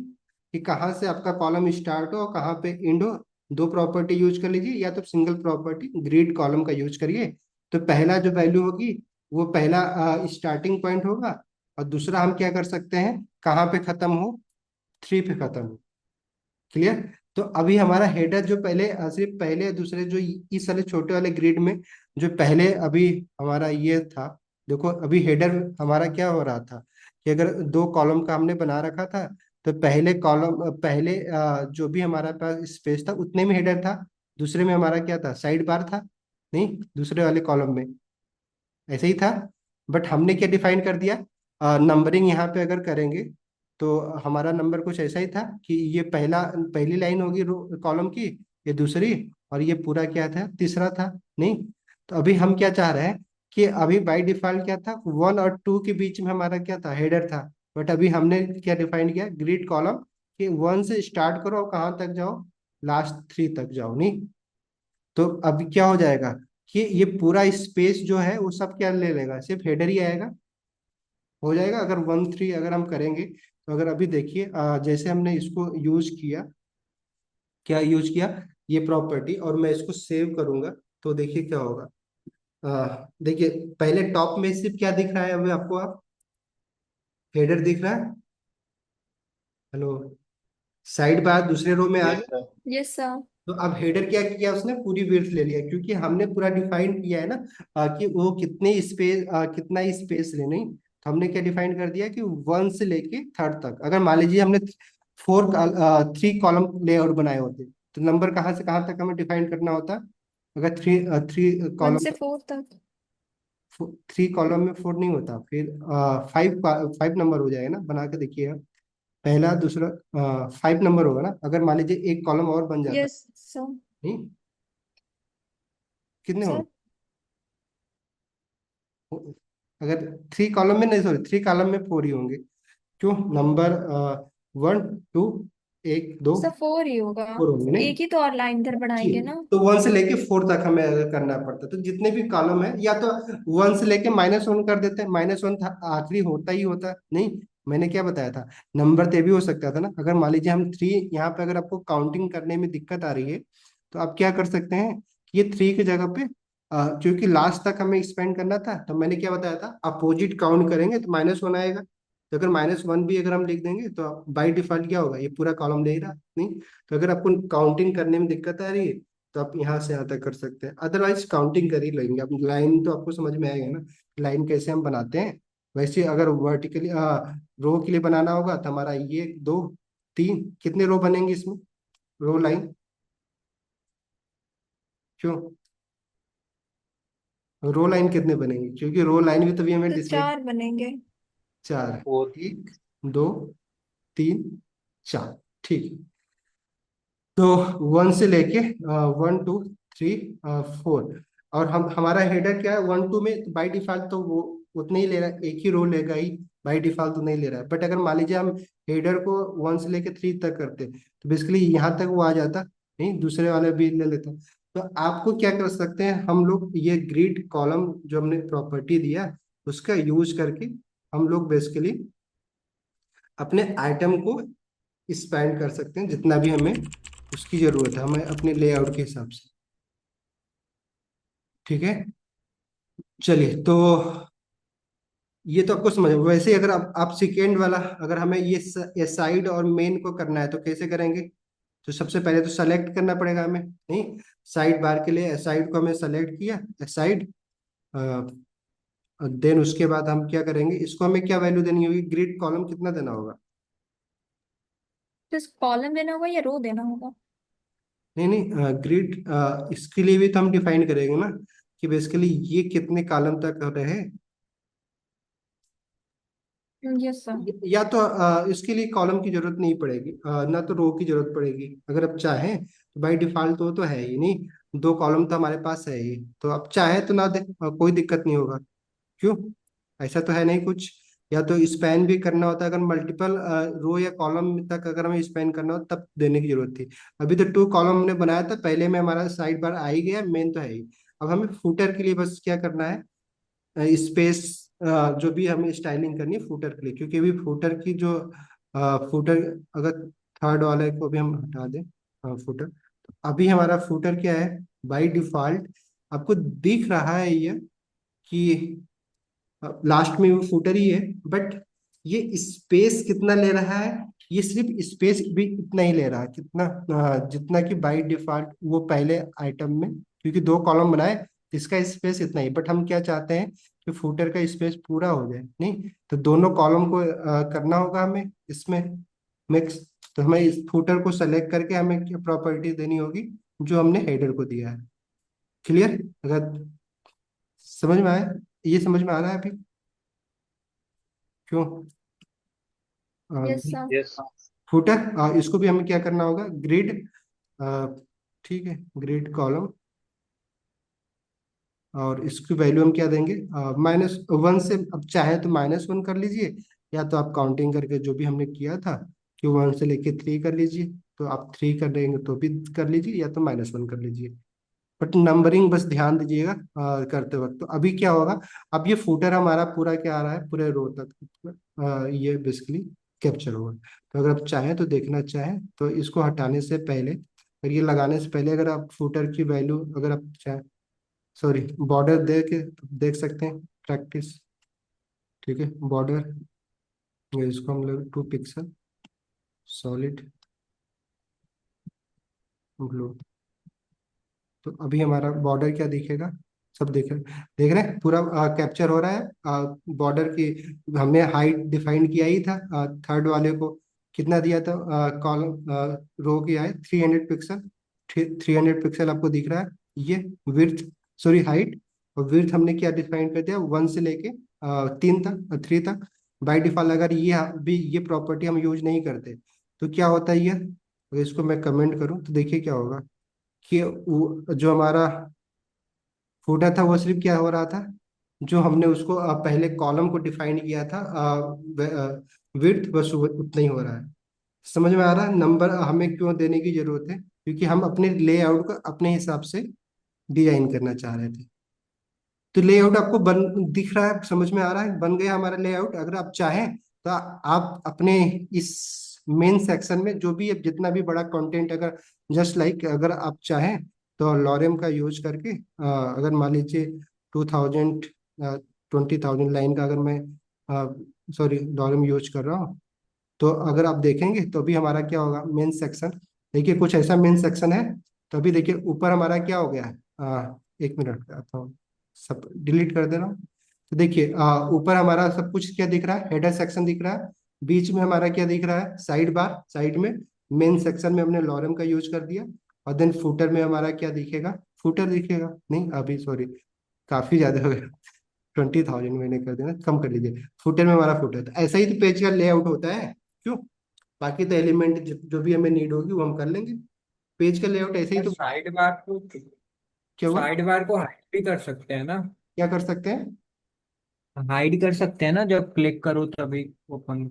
कि कहाँ से आपका कॉलम स्टार्ट हो और कहाँ पे इंड हो। दो प्रॉपर्टी यूज कर लीजिए, या तो सिंगल प्रॉपर्टी ग्रिड कॉलम का यूज करिए। तो पहला जो वैल्यू होगी वो पहला स्टार्टिंग पॉइंट होगा, और दूसरा हम क्या कर सकते हैं, कहाँ पे खत्म हो, थ्री पे खत्म हो। क्लियर? तो अभी हमारा हेडर जो पहले सिर्फ पहले दूसरे जो इस वाले छोटे वाले ग्रिड में जो पहले अभी हमारा ये था, देखो अभी हेडर हमारा क्या हो रहा था, कि अगर दो कॉलम का हमने बना रखा था, तो पहले कॉलम पहले जो भी हमारा पास स्पेस था उतने में हेडर था, दूसरे में हमारा क्या था, साइड बार था। नहीं, दूसरे वाले कॉलम में ऐसे ही था। बट हमने क्या डिफाइन कर दिया, नंबरिंग यहाँ पे अगर करेंगे तो हमारा नंबर कुछ ऐसा ही था कि ये पहली लाइन होगी कॉलम की, ये दूसरी, और ये पूरा क्या था, तीसरा था। नहीं, तो अभी हम क्या चाह रहे हैं कि अभी बाय डिफॉल्ट क्या था, 1 और 2 के बीच में हमारा क्या था, हेडर था। बट अभी हमने क्या डिफाइन किया, ग्रिड कॉलम, कि 1 से स्टार्ट करो और कहाँ तक जाओ, लास्ट 3 तक जाओ। नहीं, तो अभी क्या हो जाएगा कि ये पूरा स्पेस जो है वो सब क्या ले लेगा, सिर्फ हेडर ही आएगा। हो जाएगा अगर 1 3 अगर हम करेंगे। तो अगर अभी देखिए जैसे हमने इसको यूज किया, क्या यूज किया, ये प्रॉपर्टी, और मैं इसको सेव करूंगा, तो देखिए क्या होगा। देखिए पहले टॉप में सिर्फ क्या दिख रहा है अभी आपको, आप हेडर दिख रहा है। हेलो, साइड बार दूसरे रो में आ
यस
गया।
सर।
Yes sir.
तो अब हेडर क्या किया, उसने पूरी विड्थ ले लिया, क्योंकि हमने पूरा डिफाइन किया है ना कि वो कितना स्पेस लेने। तो हमने क्या डिफाइन कर दिया कि 1 से लेके 3rd तक। अगर मान लीजिए हमने 3 कॉलम लेआउट बनाए होते, तो नंबर कहाँ से कहाँ तक हमें डिफाइन करना होता। अगर थ्री थ्री
1
कॉलम
से 4 तक।
3 कॉलम में 4 नहीं होता, फिर 5 नंबर हो जाएगा ना, बना के देखिए आप। पहला दूसरा 5 नंबर होगा ना, अगर मान लीजिए एक कॉलम और बन जाता।
Yes sir.
नहीं, कितने
सर।
होंगे, अगर 3 कॉलम में, नहीं सॉरी, 3 कॉलम में 4 ही होंगे। क्यों, नंबर 1 2, 1 2
सर 4 ही होगा।
4 होंगे। नहीं,
एक ही तो और लाइन इधर बढ़ाएंगे
ठीक,
ना।
तो 1 से लेके 4 तक हमें अगर करना पड़ता, तो जितने भी कॉलम है, या तो 1 से लेके -1 कर देते हैं, -1 था आखिरी होता ही होता। नहीं, मैंने क्या बताया था, नंबर तो भी हो सकता था ना। अगर मान लीजिए हम 3 यहाँ पे, अगर आपको काउंटिंग करने में दिक्कत आ रही है, तो आप क्या कर सकते हैं, ये 3 की जगह पे क्योंकि लास्ट तक हमें एक्सपेंड करना था, तो मैंने क्या बताया था, अपोजिट काउंट करेंगे तो -1 आएगा। तो अगर -1 भी अगर हम लिख देंगे, तो बाई डिफॉल्ट क्या होगा, ये पूरा कॉलम ले रहा। नहीं, तो अगर आपको काउंटिंग करने में दिक्कत आ रही है, तो आप यहाँ से यहाँ तक कर सकते हैं, अदरवाइज काउंटिंग कर ही लेंगे। अब लाइन तो आपको समझ में आएगा ना, लाइन कैसे हम बनाते हैं। वैसे अगर वर्टिकली रो के लिए बनाना होगा, तो हमारा ये 2 3 कितने रो बनेंगे इसमें, रो लाइन, क्यों, रो लाइन कितने बनेंगे, क्योंकि रो लाइन भी तभी हमें
तो
डिसाइड।
4 बनेंगे।
4,
फोर।
1 2 3 4, ठीक। तो 1 से लेके 1 2 3 4, और हम हमारा हेडर क्या है, 1 2 में बाई डिफॉल्ट तो वो उतने ही ले रहा है, एक ही रो लेगा ही, बाई डिफॉल्ट तो नहीं ले रहा है। बट अगर मान लीजिए हम हेडर को 1 से लेके 3 तक करते, तो बेसिकली यहाँ तक वो आ जाता, नहीं दूसरे वाले भी ले लेता। तो आपको क्या कर सकते हैं, हम लोग ये ग्रिड कॉलम जो हमने प्रॉपर्टी दिया, उसका यूज करके हम लोग बेसिकली अपने आइटम को स्पैंड कर सकते हैं, जितना भी हमें उसकी जरूरत है, हमें अपने लेआउट के हिसाब से। ठीक है, चलिए, तो ये तो आपको समझ। वैसे अगर आप सेकेंड वाला, अगर हमें ये साइड और मेन को करना है, तो कैसे करेंगे। तो सबसे पहले तो सेलेक्ट करना पड़ेगा हमें। नहीं, साइड बार के लिए साइड को हमें सेलेक्ट किया, साइड, देन उसके बाद हम क्या करेंगे, इसको हमें क्या वैल्यू देनी होगी, ग्रिड कॉलम कितना देना होगा।
तो कॉलम देना होगा या रो देना होगा।
नहीं नहीं, ग्रिड इसके लिए भी तो हम डिफाइन करेंगे ना, कि बेसिकली ये कितने कॉलम तक रहे।
Yes sir.
या तो इसके लिए कॉलम की जरूरत नहीं पड़ेगी, ना तो रो की जरूरत पड़ेगी। अगर आप चाहें तो बाई डिफॉल्ट तो है ही नहीं, 2 कॉलम तो हमारे पास है ही, तो आप चाहे तो ना दे, कोई दिक्कत नहीं होगा। क्यों, ऐसा तो है नहीं कुछ। या तो स्पैन भी करना होता है, अगर मल्टीपल रो या कॉलम तक अगर हमें स्पैन करना हो, तब देने की जरूरत थी। अभी तो 2 कॉलम हमने बनाया था, पहले में हमारा साइड बार आ ही गया, मेन तो है ही। अब हमें फुटर के लिए बस क्या करना है, स्पेस जो भी हमें स्टाइलिंग करनी है फुटर के लिए, क्योंकि अभी फुटर की जो फुटर, अगर 3rd वाले को भी हम हटा दें, फुटर, अभी हमारा फुटर क्या है, बाय डिफॉल्ट आपको दिख रहा है ये, कि लास्ट में वो फुटर ही है। बट ये स्पेस कितना ले रहा है, ये सिर्फ स्पेस भी इतना ही ले रहा है, कितना, जितना कि बाय डिफॉल्ट वो पहले आइटम में, क्योंकि 2 कॉलम बनाए, इसका स्पेस इतना ही। बट हम क्या चाहते हैं कि कि फुटर का स्पेस पूरा हो जाए। नहीं तो दोनों कॉलम को करना होगा हमें इसमें मिक्स। तो हमें इस फुटर को सेलेक्ट करके हमें क्या प्रॉपर्टी देनी होगी जो हमने हेडर को दिया है। क्लियर? अगर समझ में आया, ये समझ में आ रहा है अभी? क्यों?
Yes sir.
यस।
फुटर इसको भी हमें क्या करना होगा, ग्रिड। ठीक है, ग्रिड कॉलम, और इसकी वैल्यू हम क्या देंगे, -1 से, अब चाहे तो -1 कर लीजिए, या तो आप काउंटिंग करके जो भी हमने किया था कि 1 से लेके 3 कर लीजिए, तो आप 3 कर देंगे तो भी कर लीजिए, या तो -1 कर लीजिए। बट नंबरिंग बस ध्यान दीजिएगा करते वक्त। तो अभी क्या होगा, अब ये फुटर हमारा पूरा क्या आ रहा है, पूरे रो तक ये बेसिकली कैप्चर होगा। तो अगर आप चाहें तो देखना चाहें तो इसको हटाने से पहले और ये लगाने से पहले अगर आप फुटर की वैल्यू अगर आप चाहें, सॉरी, बॉर्डर दे के देख सकते हैं प्रैक्टिस। ठीक है, बॉर्डर, इसको हम लोग 2 पिक्सल सॉलिड ब्लू। तो अभी हमारा बॉर्डर क्या दिखेगा, सब देख रहे हैं, पूरा कैप्चर हो रहा है बॉर्डर की। हमने हाइट डिफाइन किया ही था, थर्ड वाले को कितना दिया था, कॉलम रो की हाइट 300 पिक्सल। 300 पिक्सल आपको दिख रहा है ये विड्थ, सॉरी हाइट। और विड्थ हमने क्या डिफाइन कर दिया, 1 से लेके 3 तक, 3 तक। बाई डिफॉल्ट अगर ये भी ये प्रॉपर्टी हम यूज नहीं करते तो क्या होता है ये, अगर इसको मैं कमेंट करूं तो देखिए क्या होगा कि जो हमारा फुटर था वो सिर्फ क्या हो रहा था, जो हमने उसको पहले कॉलम को डिफाइन किया था विड्थ, बस उतना ही हो रहा है। समझ में आ रहा है नंबर हमें क्यों देने की जरूरत है, क्योंकि हम अपने लेआउट को अपने हिसाब से डिजाइन करना चाह रहे थे। तो लेआउट आपको बन दिख रहा है, समझ में आ रहा है, बन गया हमारा लेआउट। अगर आप चाहें तो आप अपने इस मेन सेक्शन में जो भी जितना भी बड़ा कंटेंट, अगर जस्ट लाइक अगर आप चाहें तो लॉरेम का यूज करके अगर मान लीजिए 2000 20,000 लाइन का अगर मैं सॉरी लॉरेम यूज कर रहा हूँ, तो अगर आप देखेंगे तो भी हमारा क्या होगा, मेन सेक्शन। देखिए कुछ ऐसा मेन सेक्शन है। तो अभी देखिए ऊपर हमारा क्या हो गया है, 1 मिनट आता हूँ, सब डिलीट कर दे रहा हूँ। तो देखिए ऊपर हमारा सब कुछ क्या दिख रहा है, हेडर सेक्शन दिख रहा है। बीच में हमारा क्या दिख रहा है, साइड बार, साइड में मेन सेक्शन में हमने लॉरम का यूज कर दिया। और देन फुटर में हमारा क्या दिखेगा, फुटर दिखेगा, नहीं अभी सॉरी काफी ज्यादा हो गया, 20,000 मैंने कर देना, कम कर लीजिए। फुटर में हमारा फुटर, तो ऐसा ही तो पेज का लेआउट होता है। क्यों? बाकी तो एलिमेंट जो भी हमें नीड होगी वो हम कर लेंगे। पेज का लेआउट ऐसे ही तो। क्या हुआ?
साइड बार को हाइड भी कर सकते हैं ना।
क्या कर सकते हैं?
हाइड कर सकते हैं ना, जब क्लिक करो तभी ओपन।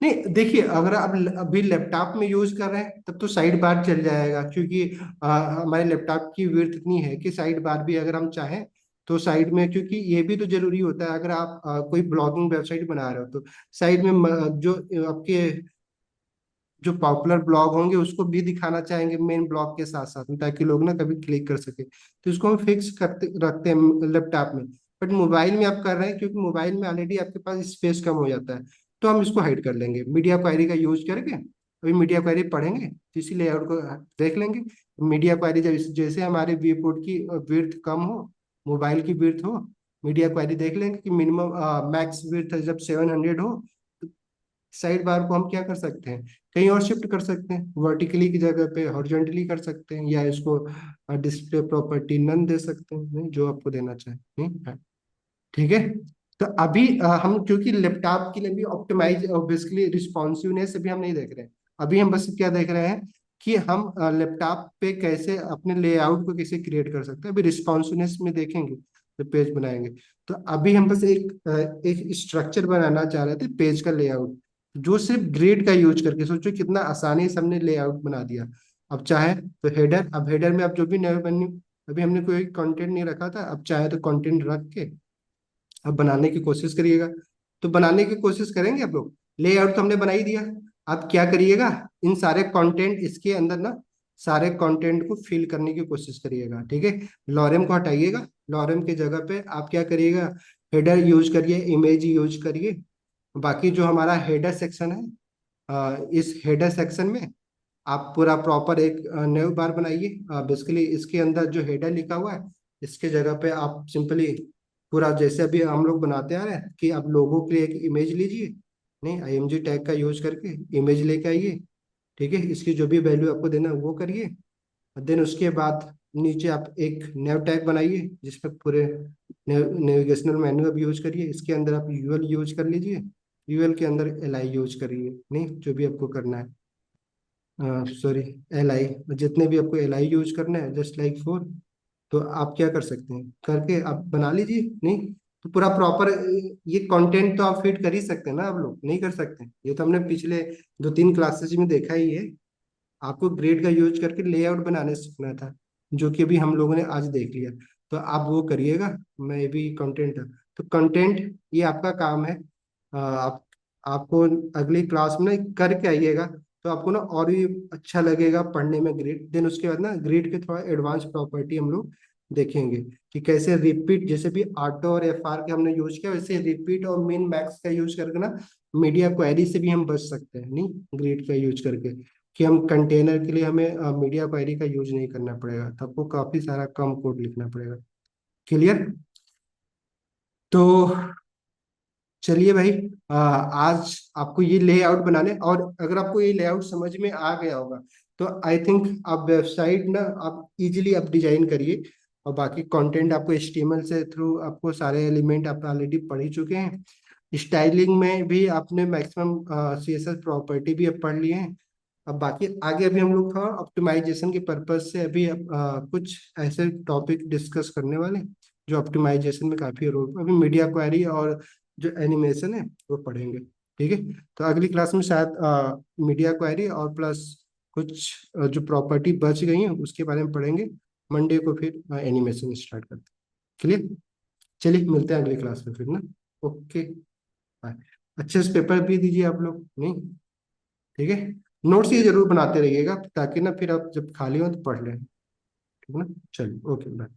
नहीं देखिए, अगर आप अभी लैपटॉप में यूज कर रहे हैं तब तो साइड बार चल जाएगा, क्योंकि हमारे लैपटॉप की विड्थ इतनी है कि साइड बार भी अगर हम चाहें तो साइड में, क्योंकि ये भी तो जरूरी होता है। अगर आप कोई ब्लॉगिंग वेबसाइट बना रहे हो तो साइड में जो आपके जो पॉपुलर ब्लॉग होंगे उसको भी दिखाना चाहेंगे मेन ब्लॉग के साथ साथ में, ताकि लोग ना कभी क्लिक कर सके। तो इसको हम फिक्स करते रखते हैं लैपटॉप में। बट मोबाइल में आप कर रहे हैं क्योंकि मोबाइल में ऑलरेडी आपके पास स्पेस कम हो जाता है, तो हम इसको हाइड कर लेंगे मीडिया क्वेरी का यूज करके। अभी मीडिया क्वेरी पढ़ेंगे तो इसी लेआउट को देख लेंगे। मीडिया क्वेरी जब जैसे हमारे व्यू पोर्ट की विड्थ कम हो, मोबाइल की विड्थ हो, मीडिया क्वेरी देख लेंगे कि मिनिमम मैक्स विड्थ जब 700 हो, साइड बार को हम क्या कर सकते हैं, कहीं और शिफ्ट कर सकते हैं, वर्टिकली की जगह पे हॉरिजॉन्टली कर सकते हैं, या इसको डिस्प्ले प्रॉपर्टी नन दे सकते हैं, नहीं जो आपको देना चाहे, नहीं हाँ, ठीक है। तो अभी हम क्योंकि लैपटॉप के लिए भी ऑप्टिमाइज और बेसिकली रिस्पॉन्सिवनेस भी हम नहीं देख रहे हैं। अभी हम बस क्या देख रहे हैं कि हम लैपटॉप पे कैसे अपने लेआउट को कैसे क्रिएट कर सकते हैं। अभी रिस्पॉन्सिवनेस में देखेंगे तो पेज बनाएंगे। तो अभी हम बस एक स्ट्रक्चर बनाना चाह रहे थे, पेज का लेआउट, जो सिर्फ ग्रिड का यूज करके, सोचो कितना आसानी से हमने लेआउट बना दिया। अब चाहे तो हेडर, अब हेडर में अब जो भी नए बनी, अभी हमने कोई कंटेंट नहीं रखा था, अब चाहे तो कंटेंट रख के अब बनाने की कोशिश करिएगा। तो बनाने की कोशिश करेंगे आप लोग, लेआउट तो हमने बना ही दिया। आप क्या करिएगा, इन सारे कंटेंट इसके अंदर ना, सारे कंटेंट को फिल करने की कोशिश करिएगा। ठीक है, लॉरेम को हटाइएगा, लॉरेम की जगह पे आप क्या करिएगा, हेडर यूज करिए, इमेज यूज करिए। बाकी जो हमारा हेडर सेक्शन है, इस हेडर सेक्शन में आप पूरा प्रॉपर एक न्यू बार बनाइए। बेसिकली इसके अंदर जो हेडर लिखा हुआ है इसके जगह पे आप सिंपली पूरा जैसे अभी हम लोग बनाते आ रहे हैं कि आप लोगों के लिए एक इमेज लीजिए, नहीं IMG टैग का यूज करके इमेज लेके आइए, ठीक है, इसकी जो भी वैल्यू आपको देना है वो करिए। देन उसके बाद नीचे आप एक नेव टैग बनाइए जिसमें पूरे नेविगेशनल मेन्यू आप यूज करिए, इसके अंदर आप यूएल यूज कर लीजिए, यूएल के अंदर LI यूज करिए, नहीं जो भी आपको करना है, सॉरी LI, जितने भी आपको LI यूज करना है जस्ट लाइक फोर, तो आप क्या कर सकते हैं करके आप बना लीजिए, नहीं तो पूरा प्रॉपर ये कंटेंट तो आप फिट कर ही सकते हैं ना, आप लोग नहीं कर सकते, ये तो हमने पिछले 2-3 क्लासेज में देखा ही है। आपको ग्रिड का यूज करके लेआउट बनाने सीखना था, जो कि अभी हम लोगों ने आज देख लिया, तो आप वो करिएगा। मैं भी कंटेंट, तो कंटेंट ये आपका काम है। आप आपको अगली क्लास में ना करके आइएगा, तो आपको ना और भी अच्छा लगेगा पढ़ने में ग्रिड। देन उसके बाद ना ग्रिड के थोड़ा एडवांस प्रॉपर्टी हम लोग देखेंगे कि कैसे रिपीट, जैसे भी ऑटो और FR के हमने यूज किया, वैसे रिपीट और मिन मैक्स का यूज करके ना मीडिया क्वेरी से भी हम बच सकते हैं, नहीं ग्रिड का यूज करके, कि हम कंटेनर के लिए हमें मीडिया क्वेरी का यूज नहीं करना पड़ेगा, तो आपको काफी सारा कम कोड लिखना पड़ेगा। क्लियर? तो चलिए भाई, आज आपको ये लेआउट बनाने, और अगर आपको ये लेआउट समझ में आ गया होगा तो आई थिंक आप वेबसाइट ना आप इजीली आप डिजाइन करिए, और बाकी कंटेंट आपको HTML से थ्रू आपको सारे एलिमेंट आप ऑलरेडी पढ़ ही चुके हैं। स्टाइलिंग में भी आपने मैक्सिमम CSS प्रॉपर्टी भी अब पढ़ लिए हैं। अब बाकी आगे अभी हम लोग थोड़ा ऑप्टिमाइजेशन के पर्पज से अभी कुछ ऐसे टॉपिक डिस्कस करने वाले हैं जो ऑप्टिमाइजेशन में काफी रोल, अभी मीडिया क्वेरी और जो एनिमेशन है वो पढ़ेंगे, ठीक है। तो अगली क्लास में शायद मीडिया क्वेरी और प्लस कुछ जो प्रॉपर्टी बच गई हैं उसके बारे में पढ़ेंगे। मंडे को फिर एनिमेशन स्टार्ट करते हैं। क्लियर? चलिए मिलते हैं अगली क्लास में फिर ना। Okay bye. अच्छे से पेपर भी दीजिए आप लोग, नहीं ठीक है। नोट्स ये जरूर बनाते रहिएगा ताकि ना फिर आप जब खाली हो तो पढ़ लें, ठीक है ना। चलिए ओके बाय।